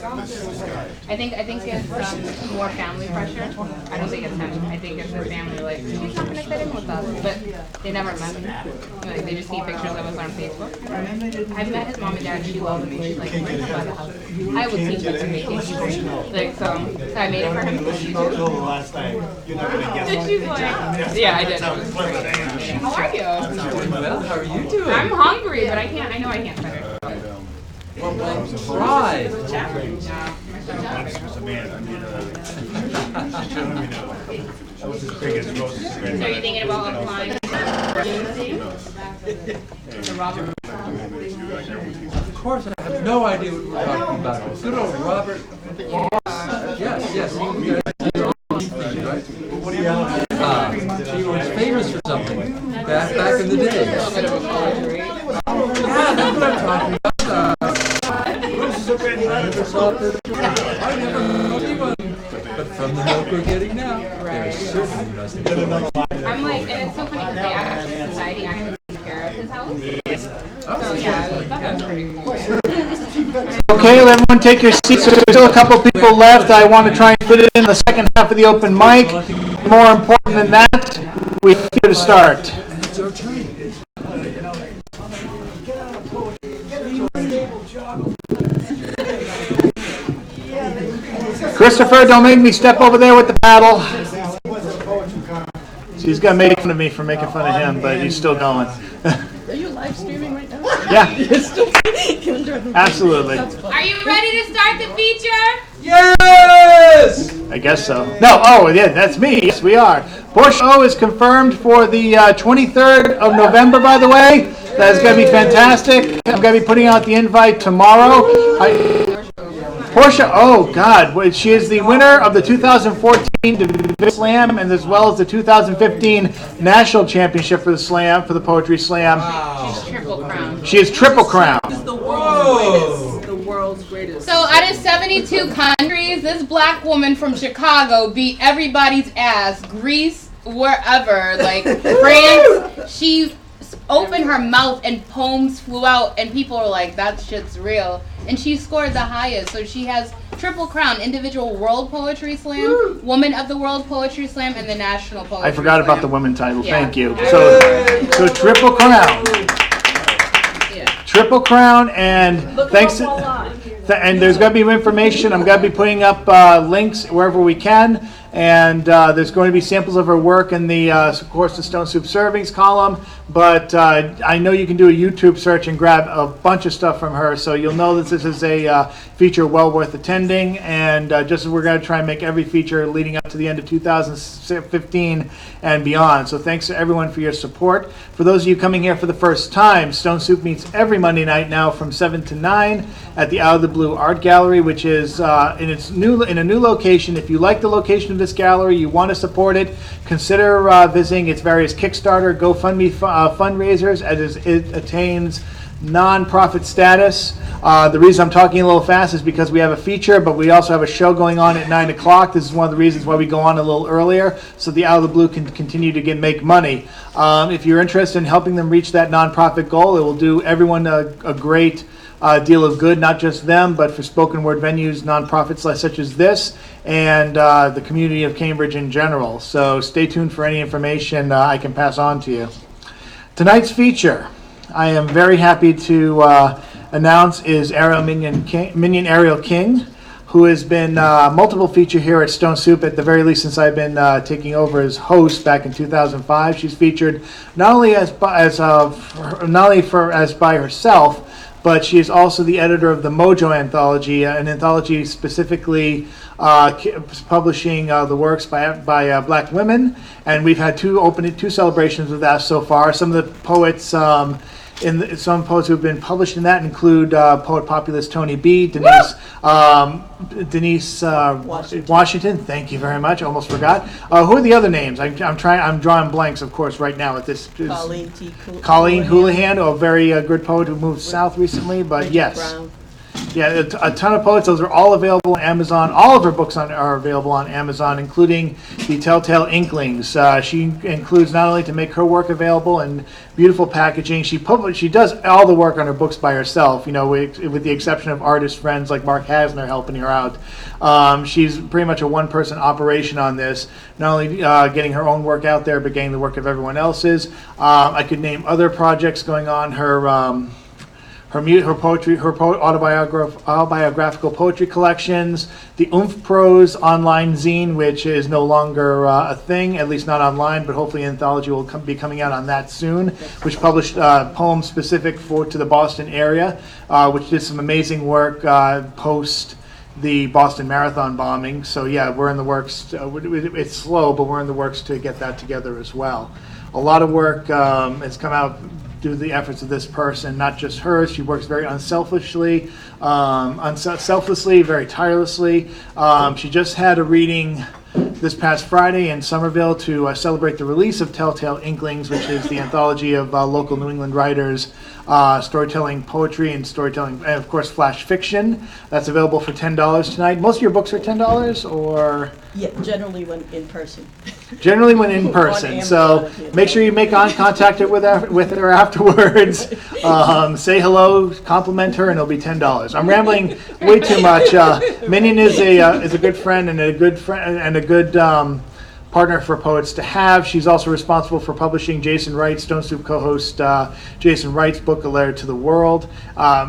I think it's more family pressure. I don't think it's him. I think it's his family. Like, he's not gonna fit in with us, but they never met me. Like, they just see pictures of us on Facebook. I've met his mom and dad. She loves me. She's like, bring him by the house. I would teach them to make it. Like, so I made it for him. Last time, you're not gonna guess. Did she like? Yeah, I did. How are you? I'm doing well. How are you doing? I'm hungry, but I can't. I can't finish. Well, try. That was as big as Rose's So you're thinking about applying? Of course, I have no idea what we're talking about. Good old Robert. Yes. You guys, right? She was famous for something back in the day. Yeah, that's what I'm talking about. I never saw her. I never heard anyone. But from the milk we're getting now, there certainly doesn't. I'm like, and it's so funny because they actually in society I have to take care of his house. So yeah, that's pretty cool. Okay, everyone take your seats. There's still a couple people left. I want to try and fit it in the second half of the open mic. More important than that, we're here to start. It's your turn. Christopher, don't make me step over there with the paddle. She's going to make fun of me for making fun of him, but he's still going. Are you live streaming right now? Yeah. Absolutely. Are you ready to start the feature? Yes! I guess so. No, oh, yeah, that's me. Yes, we are. Porsche is confirmed for the 23rd of November, by the way. That is going to be fantastic. I'm going to be putting out the invite tomorrow. Portia, oh God, she is the winner of the 2014 Division Slam and as well as the 2015 National Championship for the Slam, for the Poetry Slam. She's triple crown. She is triple crown. The world's greatest. So out of 72 countries, this black woman from Chicago beat everybody's ass. Greece, wherever, like France, she opened her mouth and poems flew out and people were like, that shit's real. And she scored the highest. So she has triple crown, individual World Poetry Slam, Woman of the World Poetry Slam, and the National Poetry I forgot Slam. about the women title. Yeah. Thank you. So triple crown. Triple crown, and thanks to, and there's going to be information. I'm going to be putting up links wherever we can. And there's going to be samples of her work in the, of course, the Stone Soup Servings column. But I know you can do a YouTube search and grab a bunch of stuff from her. So you'll know that this is a feature well worth attending. And just as we're going to try and make every feature leading up to the end of 2015 and beyond. So thanks to everyone for your support. For those of you coming here for the first time, Stone Soup meets every Monday night now from 7 to 9 at the Out of the Blue Art Gallery, which is in a new location. If you like the location of this gallery, you want to support it, consider visiting its various Kickstarter, GoFundMe fundraisers as it attains non-profit status. The reason I'm talking a little fast is because we have a feature, but we also have a show going on at 9 o'clock. This is one of the reasons why we go on a little earlier, so the Out of the Blue can continue to make money. If you're interested in helping them reach that non-profit goal, it will do everyone a great deal of good, not just them, but for spoken word venues, nonprofits such as this, and the community of Cambridge in general. So stay tuned for any information I can pass on to you. Tonight's feature, I am very happy to announce, is Ariel Mignon Ariel King, who has been multiple feature here at Stone Soup, at the very least since I've been taking over as host back in 2005. She's featured not only as by herself, but she is also the editor of the Mojo Anthology, an anthology specifically publishing the works by black women. And we've had two celebrations with that so far. Some of the poets, some poets who have been published in that include poet populist Tony B, Denise Washington. Thank you very much. I almost forgot. Who are the other names? I'm drawing blanks, of course, right now at this. Colleen Houlihan, a very good poet who moved south recently. But yes, Yeah, a ton of poets. Those are all available on Amazon. All of her books are available on Amazon, including the Telltale Inklings. She includes not only to make her work available in beautiful packaging. She does all the work on her books by herself. With the exception of artist friends like Mark Hasner helping her out. She's pretty much a one-person operation on this. Not only getting her own work out there, but getting the work of everyone else's. I could name other projects going on. Her poetry, autobiographical poetry collections, the Oomph Prose online zine, which is no longer a thing, at least not online, but hopefully an anthology will be coming out on that soon, which published poems specific to the Boston area, which did some amazing work post the Boston Marathon bombing. So yeah, we're in the works. It's slow, but we're in the works to get that together as well. A lot of work has come out due to the efforts of this person, not just hers. She works very selflessly, very tirelessly. She just had a reading this past Friday in Somerville to celebrate the release of Telltale Inklings, which is the anthology of local New England writers, storytelling poetry and storytelling, and of course flash fiction. That's available for $10 tonight. Most of your books are $10, or? Yeah, generally when in person. Generally when in person. So make sure you make eye contact with her afterwards. Say hello, compliment her, and it'll be $10. I'm rambling way too much. Mignon is a good friend and a good partner for poets to have. She's also responsible for publishing Jason Wright, Stone Soup co-host Jason Wright's book, A Letter to the World.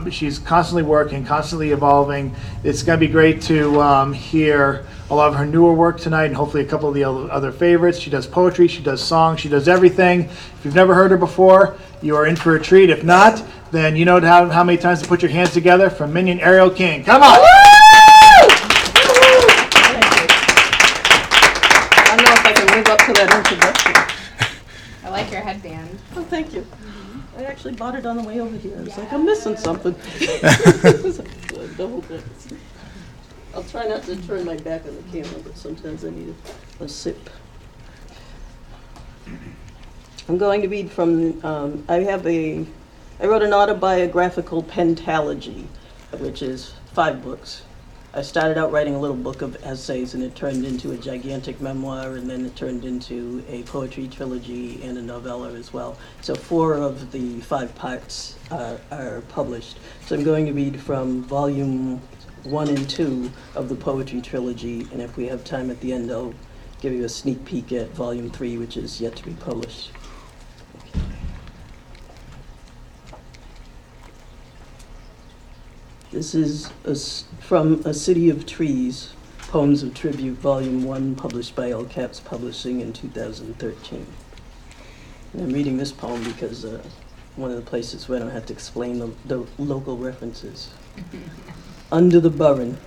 She's constantly working, constantly evolving. It's going to be great to hear a lot of her newer work tonight, and hopefully a couple of the other favorites. She does poetry, she does songs, she does everything. If you've never heard her before, you are in for a treat. If not, then you know how many times to put your hands together for Mignon Ariel King. Come on! I don't know if I can live up to that introduction. I like your headband. Oh, thank you. I actually bought it on the way over here. I was like, I'm missing something. Double bits. I'll try not to turn my back on the camera, but sometimes I need a sip. I'm going to read from, I wrote an autobiographical pentalogy, which is 5 books. I started out writing a little book of essays, and it turned into a gigantic memoir, and then it turned into a poetry trilogy and a novella as well. So 4 of the 5 parts are published. So I'm going to read from volume 1 and 2 of the poetry trilogy, and if we have time at the end, I'll give you a sneak peek at volume 3, which is yet to be published. This is from A City of Trees, Poems of Tribute, Volume 1, published by All Caps Publishing in 2013. And I'm reading this poem because one of the places where I don't have to explain the local references. Under the Burren,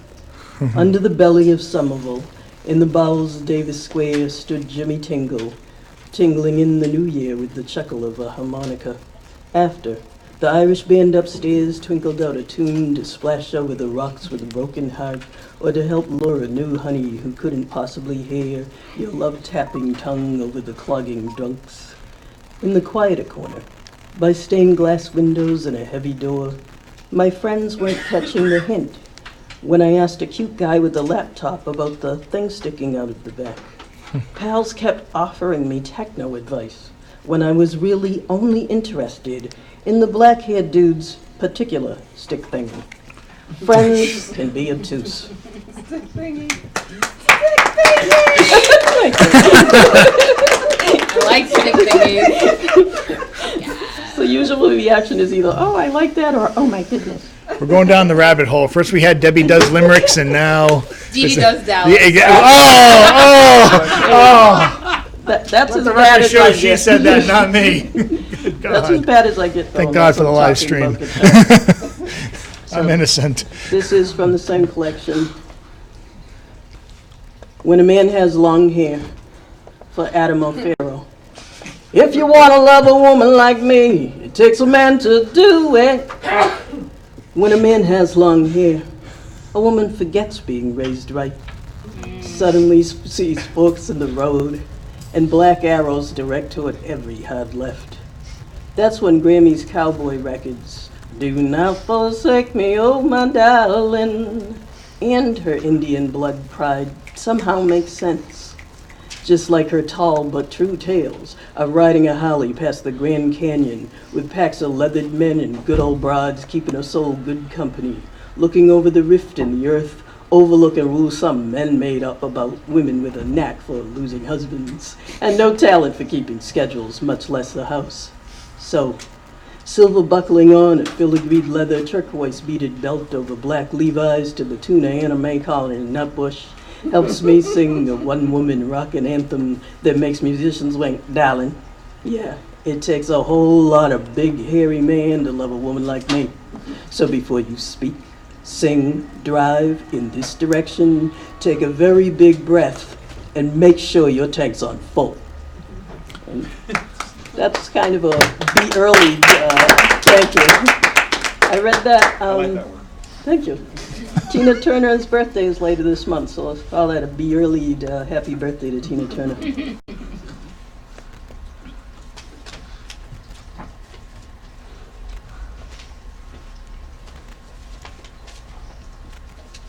under the belly of Somerville, in the bowels of Davis Square, stood Jimmy Tingle, tingling in the new year with the chuckle of a harmonica. After, the Irish band upstairs twinkled out a tune to splash over the rocks with a broken heart, or to help lure a new honey who couldn't possibly hear your love-tapping tongue over the clogging drunks. In the quieter corner, by stained glass windows and a heavy door, my friends weren't catching the hint when I asked a cute guy with a laptop about the thing sticking out of the back. Pals kept offering me techno advice when I was really only interested in the black-haired dude's particular stick thingy. Friends can be obtuse. Stick thingy. I like stick thingies. So usual reaction is either, oh, I like that, or oh my goodness. We're going down the rabbit hole. First we had Debbie Does Limericks, and now... Dee Dee Does Dallas. That's as the bad record as show I she get. said that, not me. That's as bad as I get. Thank God for the live stream. I'm innocent. This is from the same collection. When a man has long hair, for Adam O'Farrell. If you want to love a woman like me, it takes a man to do it. When a man has long hair, a woman forgets being raised right. Suddenly sees forks in the road and black arrows direct toward every hard left. That's when Grammy's cowboy records Do not forsake me, oh my darling. And her Indian blood pride somehow makes sense. Just like her tall but true tales of riding a holly past the Grand Canyon with packs of leathered men and good old broads keeping her soul good company, looking over the rift in the earth, overlooking rules some men made up about women with a knack for losing husbands and no talent for keeping schedules, much less the house. So, silver buckling on, a filigreed leather turquoise beaded belt over black Levi's to the tune of Anna Mae calling in Nutbush helps me sing a one-woman rockin' anthem that makes musicians wink. Darling, yeah, it takes a whole lot of big hairy man to love a woman like me. So before you speak, sing, drive in this direction, take a very big breath and make sure your tank's on full. And that's kind of a be early, thank you. I read that. I like that one. Thank you. Tina Turner's birthday is later this month, so let's call that a be early happy birthday to Tina Turner.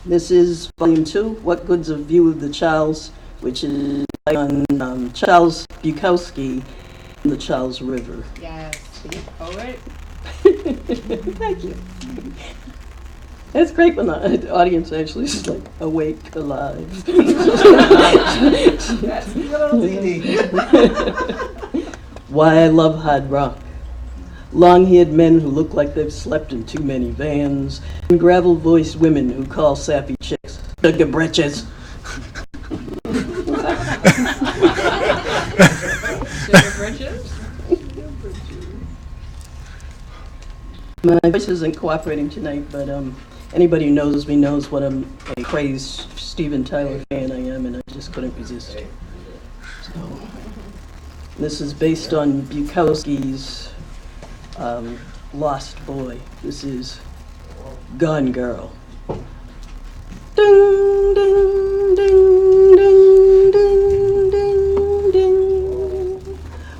This is volume 2, What Good's a View of the Charles, which is on Charles Bukowski and the Charles River. Yes, the poet. Thank you. It's great when the audience actually is like awake, alive. That's a little teeny. Why I love hard rock. Long-haired men who look like they've slept in too many vans, and gravel-voiced women who call sappy chicks sugar britches. Sugar britches? My voice isn't cooperating tonight, but anybody who knows me knows what a crazed Steven Tyler fan I am, and I just couldn't resist. So, this is based on Bukowski's Lost Boy. This is Gone Girl. Ding, ding, ding, ding, ding, ding, ding.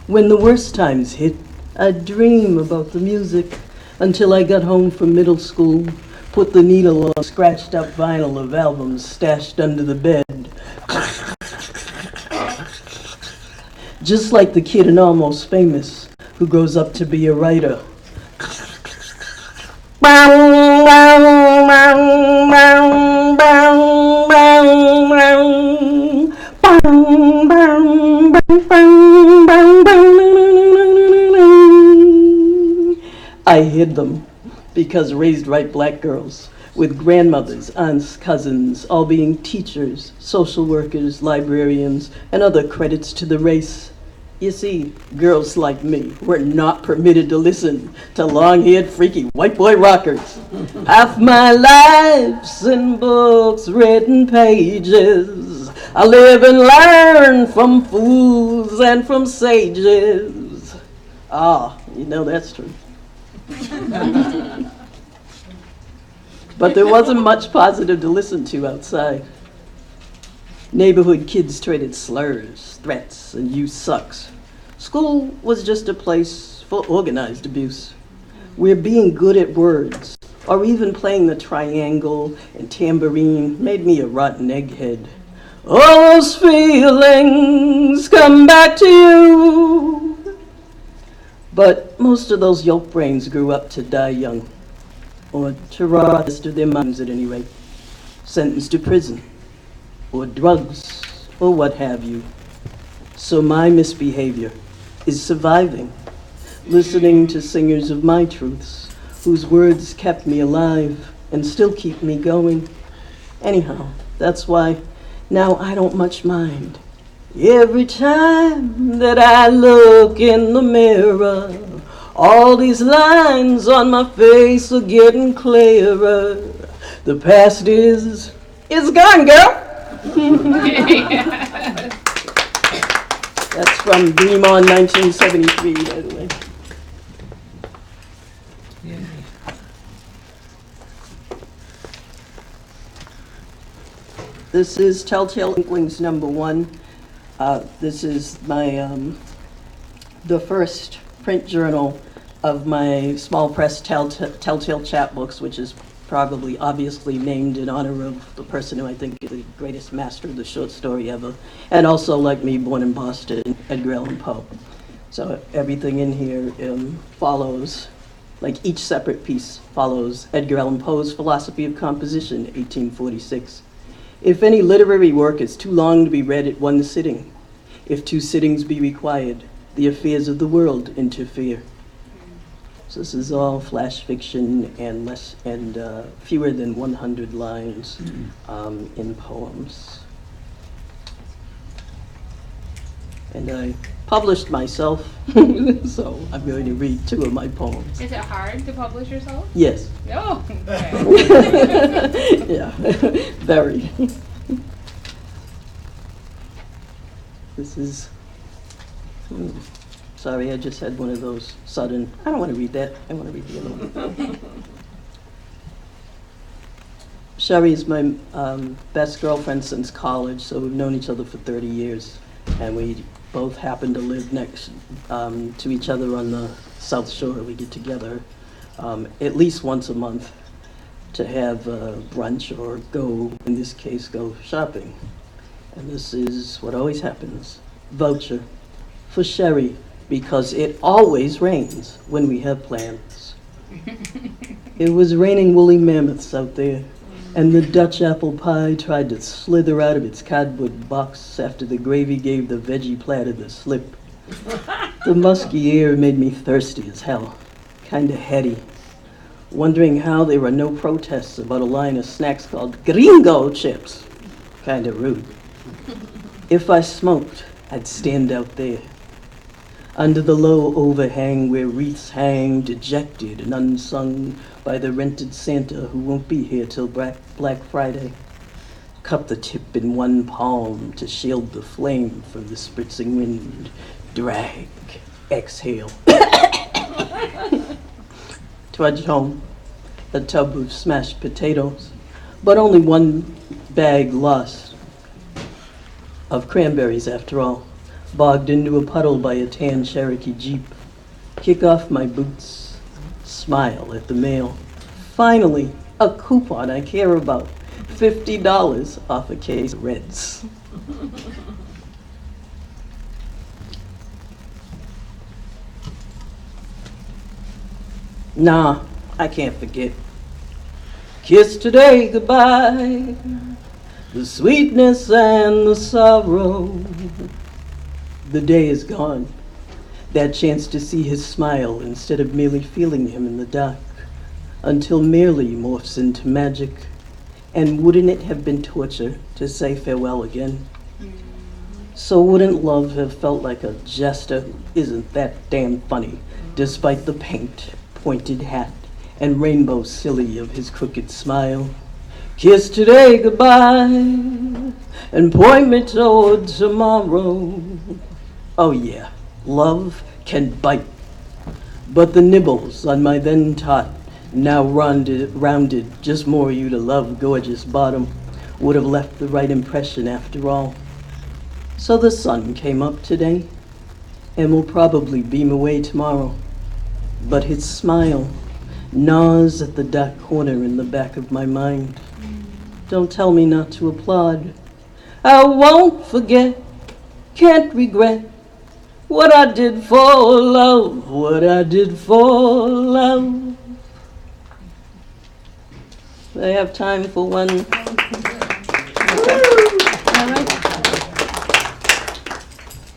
When the worst times hit, I'd dream about the music until I got home from middle school, put the needle on scratched up vinyl of albums stashed under the bed. Just like the kid in Almost Famous who grows up to be a writer. I hid them because raised right black girls with grandmothers, aunts, cousins, all being teachers, social workers, librarians, and other credits to the race. You see, girls like me were not permitted to listen to long-haired, freaky white boy rockers. Half my life's in books, written pages. I live and learn from fools and from sages. Ah, you know that's true. But there wasn't much positive to listen to outside. Neighborhood kids traded slurs, threats, and you sucks. School was just a place for organized abuse, where being good at words, or even playing the triangle and tambourine, made me a rotten egghead. All those feelings come back to you. But most of those yolk brains grew up to die young, or to rot to their minds at any rate, sentenced to prison, or drugs, or what have you. So my misbehavior is surviving, listening to singers of my truths, whose words kept me alive and still keep me going. Anyhow, that's why now I don't much mind. Every time that I look in the mirror, all these lines on my face are getting clearer. The past is gone, girl. That's from Dream On 1973, by the way. This is Telltale Inklings #1. This is my the first print journal of my small press Telltale Chapbooks, which is probably obviously named in honor of the person who I think is the greatest master of the short story ever, and also, like me, born in Boston, Edgar Allan Poe. So everything in here follows, like each separate piece follows Edgar Allan Poe's philosophy of composition, 1846. If any literary work is too long to be read at one sitting, if 2 sittings be required, the affairs of the world interfere. So this is all flash fiction and fewer than 100 lines in poems. And I published myself, so I'm going to read 2 of my poems. Is it hard to publish yourself? Yes. No. Yeah, very. This is, sorry, I just had one of those sudden, I don't want to read that, I want to read the other one. Sherry is my best girlfriend since college, so we've known each other for 30 years, and we both happen to live next to each other on the South Shore. We get together at least once a month to have brunch or go, in this case, go shopping. And this is what always happens. Voucher for Sherry, because it always rains when we have plans. It was raining woolly mammoths out there, and the Dutch apple pie tried to slither out of its cardboard box after the gravy gave the veggie platter the slip. The musky air made me thirsty as hell, kinda heady, wondering how there were no protests about a line of snacks called gringo chips. Kinda rude. If I smoked, I'd stand out there, under the low overhang where wreaths hang dejected and unsung by the rented Santa who won't be here till Black Friday. Cup the tip in one palm to shield the flame from the spritzing wind. Drag, exhale. Trudge home, a tub of smashed potatoes, but only 1 bag lost. Of cranberries, after all, bogged into a puddle by a tan Cherokee Jeep. Kick off my boots, smile at the mail. Finally, a coupon I care about. $50 off a case of Reds. Nah, I can't forget. Kiss today goodbye. The sweetness and the sorrow. The day is gone. That chance to see his smile instead of merely feeling him in the dark, until merely morphs into magic. And wouldn't it have been torture to say farewell again? So wouldn't love have felt like a jester who isn't that damn funny, despite the paint, pointed hat, and rainbow silly of his crooked smile? Kiss today goodbye, and point me toward tomorrow. Oh yeah, love can bite, but the nibbles on my then taut, now rounded, just more you to love gorgeous bottom would have left the right impression after all. So the sun came up today, and will probably beam away tomorrow, but his smile gnaws at the dark corner in the back of my mind. Don't tell me not to applaud. I won't forget, can't regret what I did for love, what I did for love. I have time for one. All right.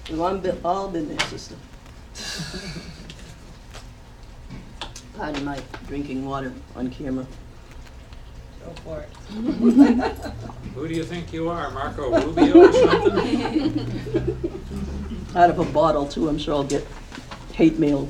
We've all been there, sister. Pardon my drinking water on camera. Go for it. Who do you think you are, Marco Rubio or something? Out of a bottle, too. I'm sure I'll get hate mail.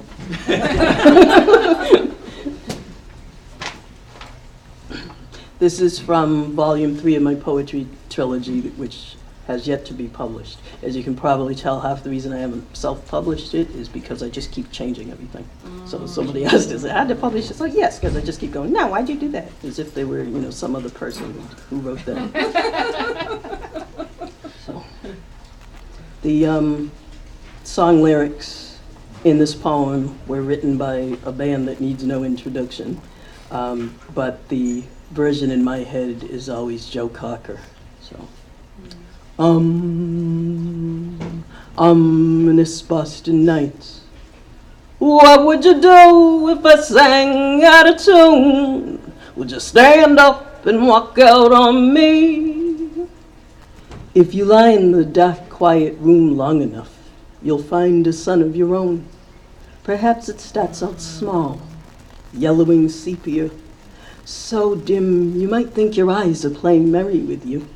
This is from volume 3 of my poetry trilogy, which has yet to be published. As you can probably tell, half the reason I haven't self-published it is because I just keep changing everything. So somebody asked, is it hard to publish it? So yes, because I just keep going, no, why'd you do that? As if they were, some other person who wrote that. So, the song lyrics in this poem were written by a band that needs no introduction, but the version in my head is always Joe Cocker. So, ominous Boston nights. What would you do if I sang out of tune? Would you stand up and walk out on me? If you lie in the dark, quiet room long enough, you'll find a son of your own. Perhaps it starts out small, yellowing sepia, so dim you might think your eyes are playing merry with you.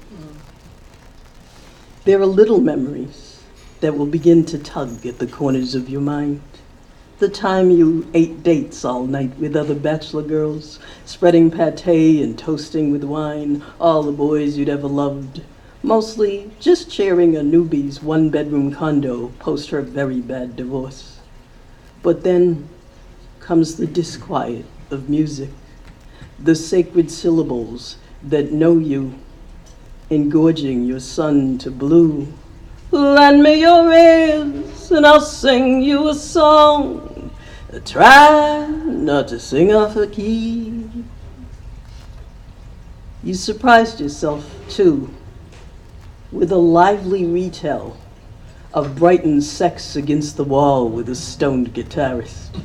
There are little memories that will begin to tug at the corners of your mind. The time you ate dates all night with other bachelor girls, spreading pâté and toasting with wine, all the boys you'd ever loved, mostly just sharing a newbie's one-bedroom condo post her very bad divorce. But then comes the disquiet of music, the sacred syllables that know you, engorging your sun to blue. Lend me your ears and I'll sing you a song. Try not to sing off a key. You surprised yourself, too, with a lively retell of Brighton's Sex Against the Wall with a stoned guitarist.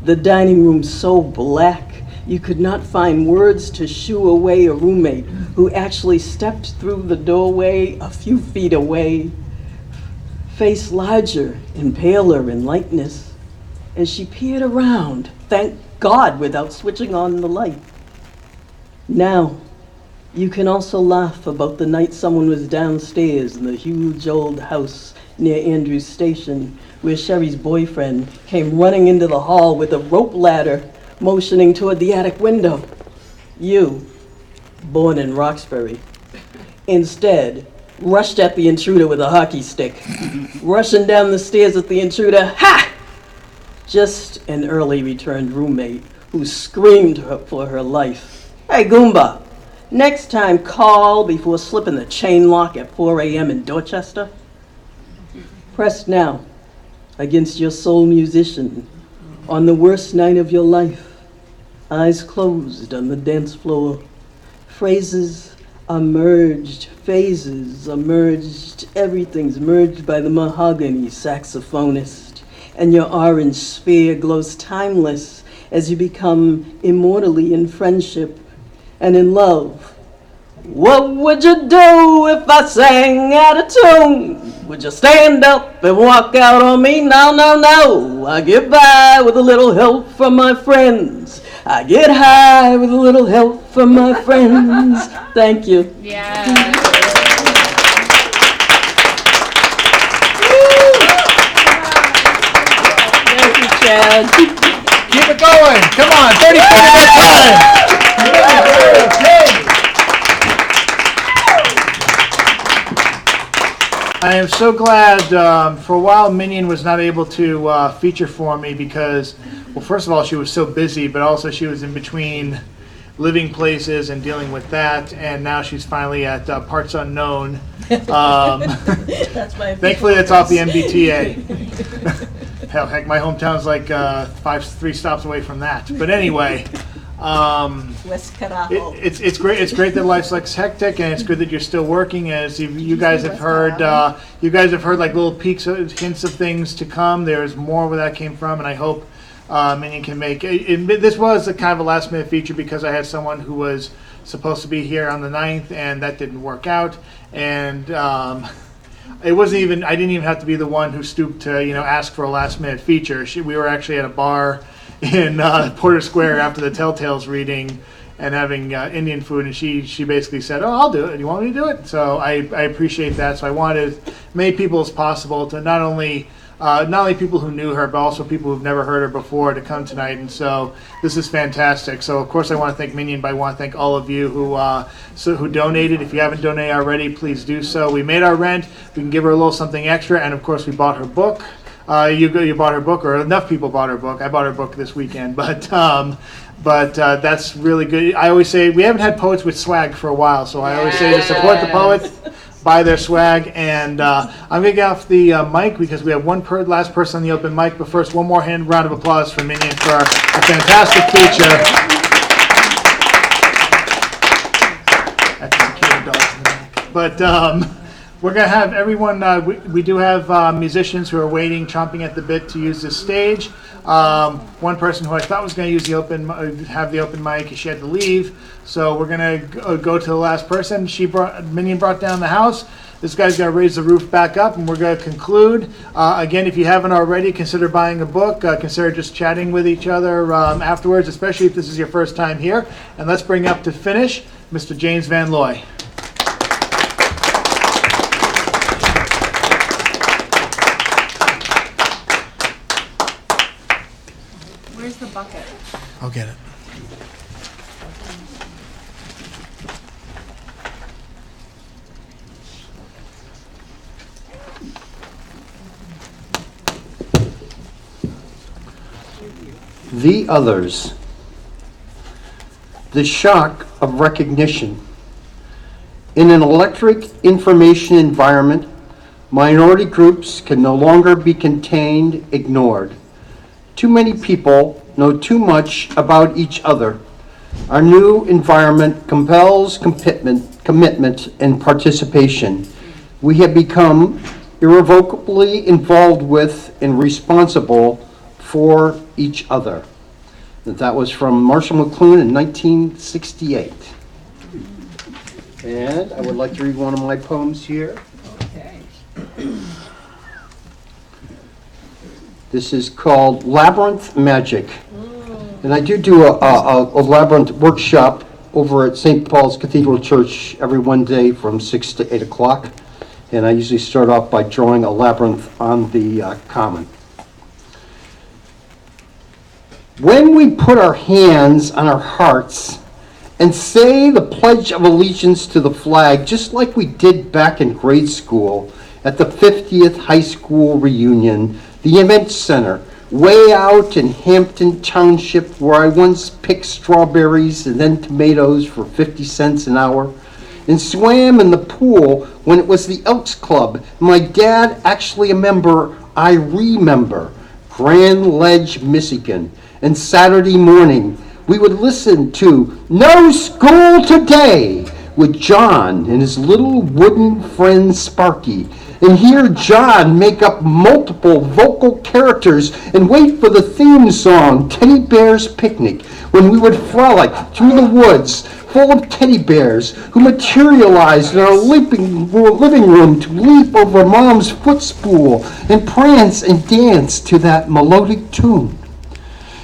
The dining room so black you could not find words to shoo away a roommate who actually stepped through the doorway a few feet away, face larger and paler in lightness, as she peered around, thank God, without switching on the light. Now, you can also laugh about the night someone was downstairs in the huge old house near Andrews Station, where Sherry's boyfriend came running into the hall with a rope ladder, motioning toward the attic window. You, born in Roxbury, instead rushed at the intruder with a hockey stick, rushing down the stairs at the intruder, ha! Just an early returned roommate who screamed for her life. Hey, Goomba, next time call before slipping the chain lock at 4 a.m. in Dorchester. Pressed now against your soul musician on the worst night of your life, eyes closed on the dance floor, phrases are merged, phases are merged, everything's merged by the mahogany saxophonist, and your orange sphere glows timeless as you become immortally in friendship and in love. What would you do if I sang out of tune? Would you stand up and walk out on me? No, no, no. I get by with a little help from my friends. I get high with a little help from my friends. Thank you. Yeah. Thank you, Chad. Keep it going. Come on, 30 seconds at a time. I am so glad. For a while, Mignon was not able to feature for me because, well, first of all, she was so busy, but also she was in between living places and dealing with that, and now she's finally at Parts Unknown. That's my Thankfully, that's off the MBTA. Hell, heck, my hometown's like 3 stops away from that. But anyway. West Carajo. It's great. It's great that life's like hectic, and it's good that you're still working. As you guys have heard, like little peeks, hints of things to come. There's more where that came from, and I hope Mignon can make it. This was a kind of a last minute feature because I had someone who was supposed to be here on the 9th, and that didn't work out. And it wasn't even. I didn't even have to be the one who stooped to ask for a last minute feature. We were actually at a bar in Porter Square after the Telltales reading and having Indian food, and she basically said, "Oh, I'll do it. You want me to do it?" So I appreciate that. So I wanted as many people as possible to not only people who knew her, but also people who've never heard her before to come tonight. And so this is fantastic. So of course I want to thank Mignon, but I want to thank all of you who donated. If you haven't donated already, please do so. We made our rent. We can give her a little something extra, and of course we bought her book. You bought her book, or enough people bought her book. I bought her book this weekend, but that's really good. I always say we haven't had poets with swag for a while, so I always say to support the poets. buy their swag. And I'm going to get off the mic because we have one last person on the open mic. But first, one more round of applause for Mignon for a fantastic feature. But we're going to have everyone, we do have musicians who are waiting, chomping at the bit to use this stage. One person who I thought was going to use have the open mic, she had to leave. So we're going to go to the last person. Mignon brought down the house. This guy's going to raise the roof back up, and we're going to conclude. Again, if you haven't already, consider buying a book. Consider just chatting with each other afterwards, especially if this is your first time here. And let's bring up to finish Mr. James Van Looy. Where's the bucket? I'll get it. The others. The shock of recognition. In an electric information environment, minority groups can no longer be contained, ignored. Too many people know too much about each other. Our new environment compels commitment and participation. We have become irrevocably involved with and responsible for each other. That was from Marshall McLuhan in 1968. And I would like to read one of my poems here. Okay. This is called Labyrinth Magic. And I do a labyrinth workshop over at St. Paul's Cathedral Church every one day from 6 to 8 o'clock. And I usually start off by drawing a labyrinth on the common. When we put our hands on our hearts and say the Pledge of Allegiance to the flag, just like we did back in grade school at the 50th high school reunion, the event center, way out in Hampton Township, where I once picked strawberries and then tomatoes for 50 cents an hour, and swam in the pool when it was the Elks Club. My dad, actually a member, I remember, Grand Ledge, Michigan. And Saturday morning, we would listen to No School Today with John and his little wooden friend Sparky, and hear John make up multiple vocal characters and wait for the theme song, Teddy Bear's Picnic, when we would frolic through the woods full of teddy bears who materialized in our living room to leap over Mom's footspool and prance and dance to that melodic tune.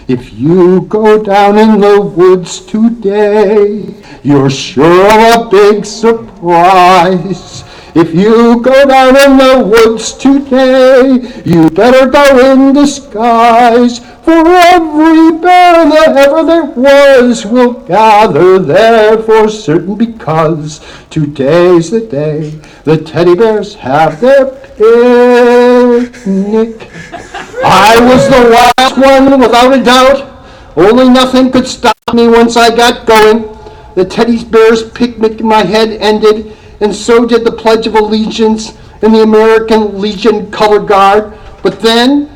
If you go down in the woods today, you're sure of a big surprise. If you go down in the woods today, you better go in disguise. For every bear that ever there was will gather there for certain, because today's the day the teddy bears have their picnic. I was the last one, without a doubt. Only nothing could stop me once I got going. The teddy bear's picnic in my head ended, and so did the Pledge of Allegiance and the American Legion Color Guard. But then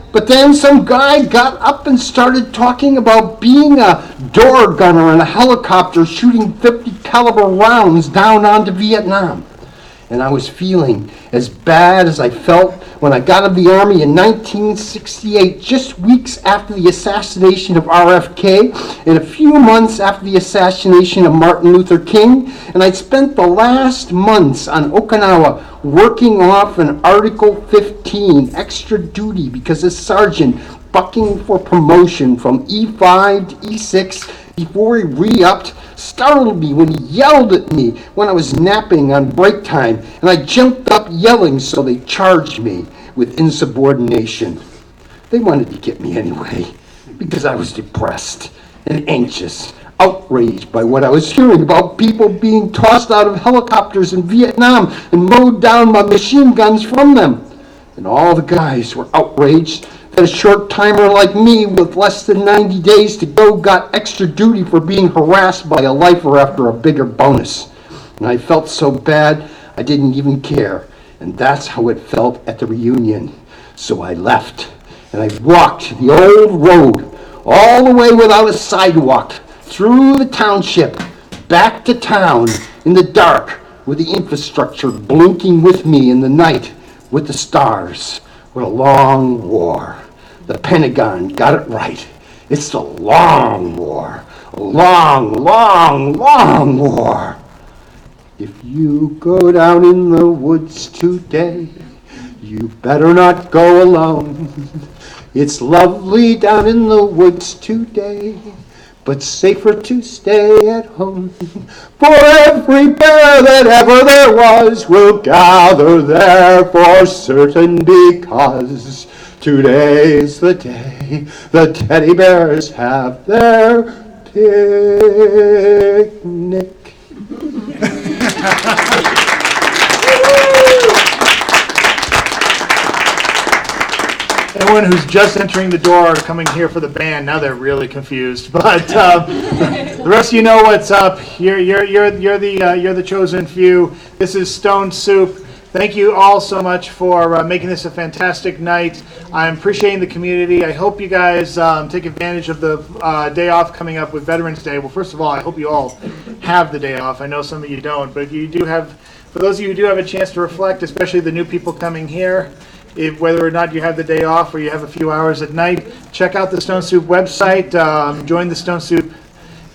some guy got up and started talking about being a door gunner in a helicopter shooting 50 caliber rounds down onto Vietnam. And I was feeling as bad as I felt when I got out of the Army in 1968, just weeks after the assassination of RFK and a few months after the assassination of Martin Luther King. And I spent the last months on Okinawa working off an Article 15 extra duty because a sergeant bucking for promotion from E5 to E6 before he re-upped startled me when he yelled at me when I was napping on break time, and I jumped up yelling, so they charged me with insubordination. They wanted to get me anyway, because I was depressed and anxious, outraged by what I was hearing about people being tossed out of helicopters in Vietnam and mowed down by machine guns from them. And all the guys were outraged that a short-timer like me with less than 90 days to go got extra duty for being harassed by a lifer after a bigger bonus. And I felt so bad, I didn't even care. And that's how it felt at the reunion. So I left, and I walked the old road all the way without a sidewalk, through the township, back to town, in the dark, with the infrastructure blinking with me in the night, with the stars. What a long war. The Pentagon got it right. It's the long war. A long, long, long war. If you go down in the woods today, you better not go alone. It's lovely down in the woods today, but safer to stay at home. For every bear that ever there was will gather there for certain, because today's the day the teddy bears have their picnic. Anyone who's just entering the door coming here for the band, now they're really confused. But the rest of you know what's up. You're the chosen few. This is Stone Soup. Thank you all so much for making this a fantastic night. I'm appreciating the community. I hope you guys take advantage of the day off coming up with Veterans Day. Well, first of all, I hope you all have the day off. I know some of you don't, but if you do have, for those of you who do have a chance to reflect, especially the new people coming here, whether or not you have the day off or you have a few hours at night, check out the Stone Soup website, join the Stone Soup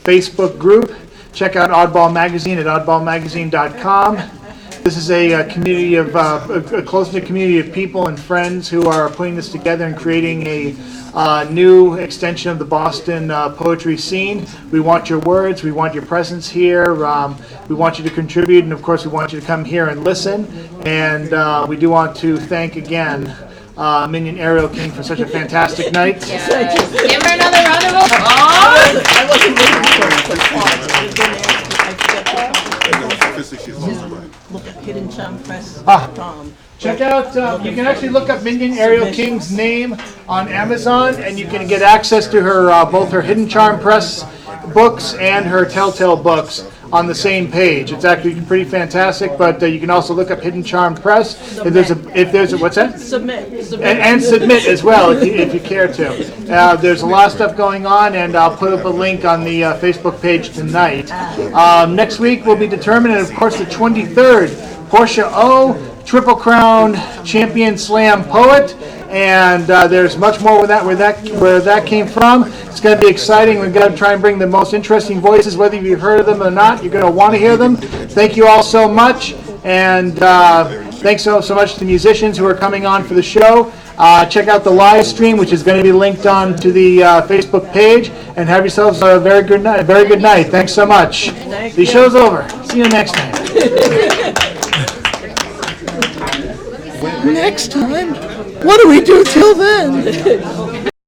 Facebook group, check out Oddball Magazine at oddballmagazine.com. This is a community of a close-knit community of people and friends who are putting this together and creating a new extension of the Boston poetry scene. We want your words, we want your presence here, we want you to contribute, and of course we want you to come here and listen. And we do want to thank again Mignon Ariel King for such a fantastic night. Yes. Give her another round of applause. I wasn't waiting for applause. Look at Hidden Charm Press. Check out, you can actually look up Mignon Ariel King's name on Amazon, and you can get access to her both her Hidden Charm Press books and her Telltale books on the same page. It's actually pretty fantastic, but you can also look up Hidden Charm Press. If there's a what's that? Submit. And submit as well if you care to. There's a lot of stuff going on, and I'll put up a link on the Facebook page tonight. Next week will be determined, and of course the 23rd, Portia O, Triple Crown Champion Slam Poet, and there's much more where that came from. It's going to be exciting. We're going to try and bring the most interesting voices, whether you've heard of them or not. You're going to want to hear them. Thank you all so much, and thanks so much to the musicians who are coming on for the show. Check out the live stream, which is going to be linked on to the Facebook page, and have yourselves a very good night. Thanks so much. The show's over. See you next time. Next time? What do we do till then?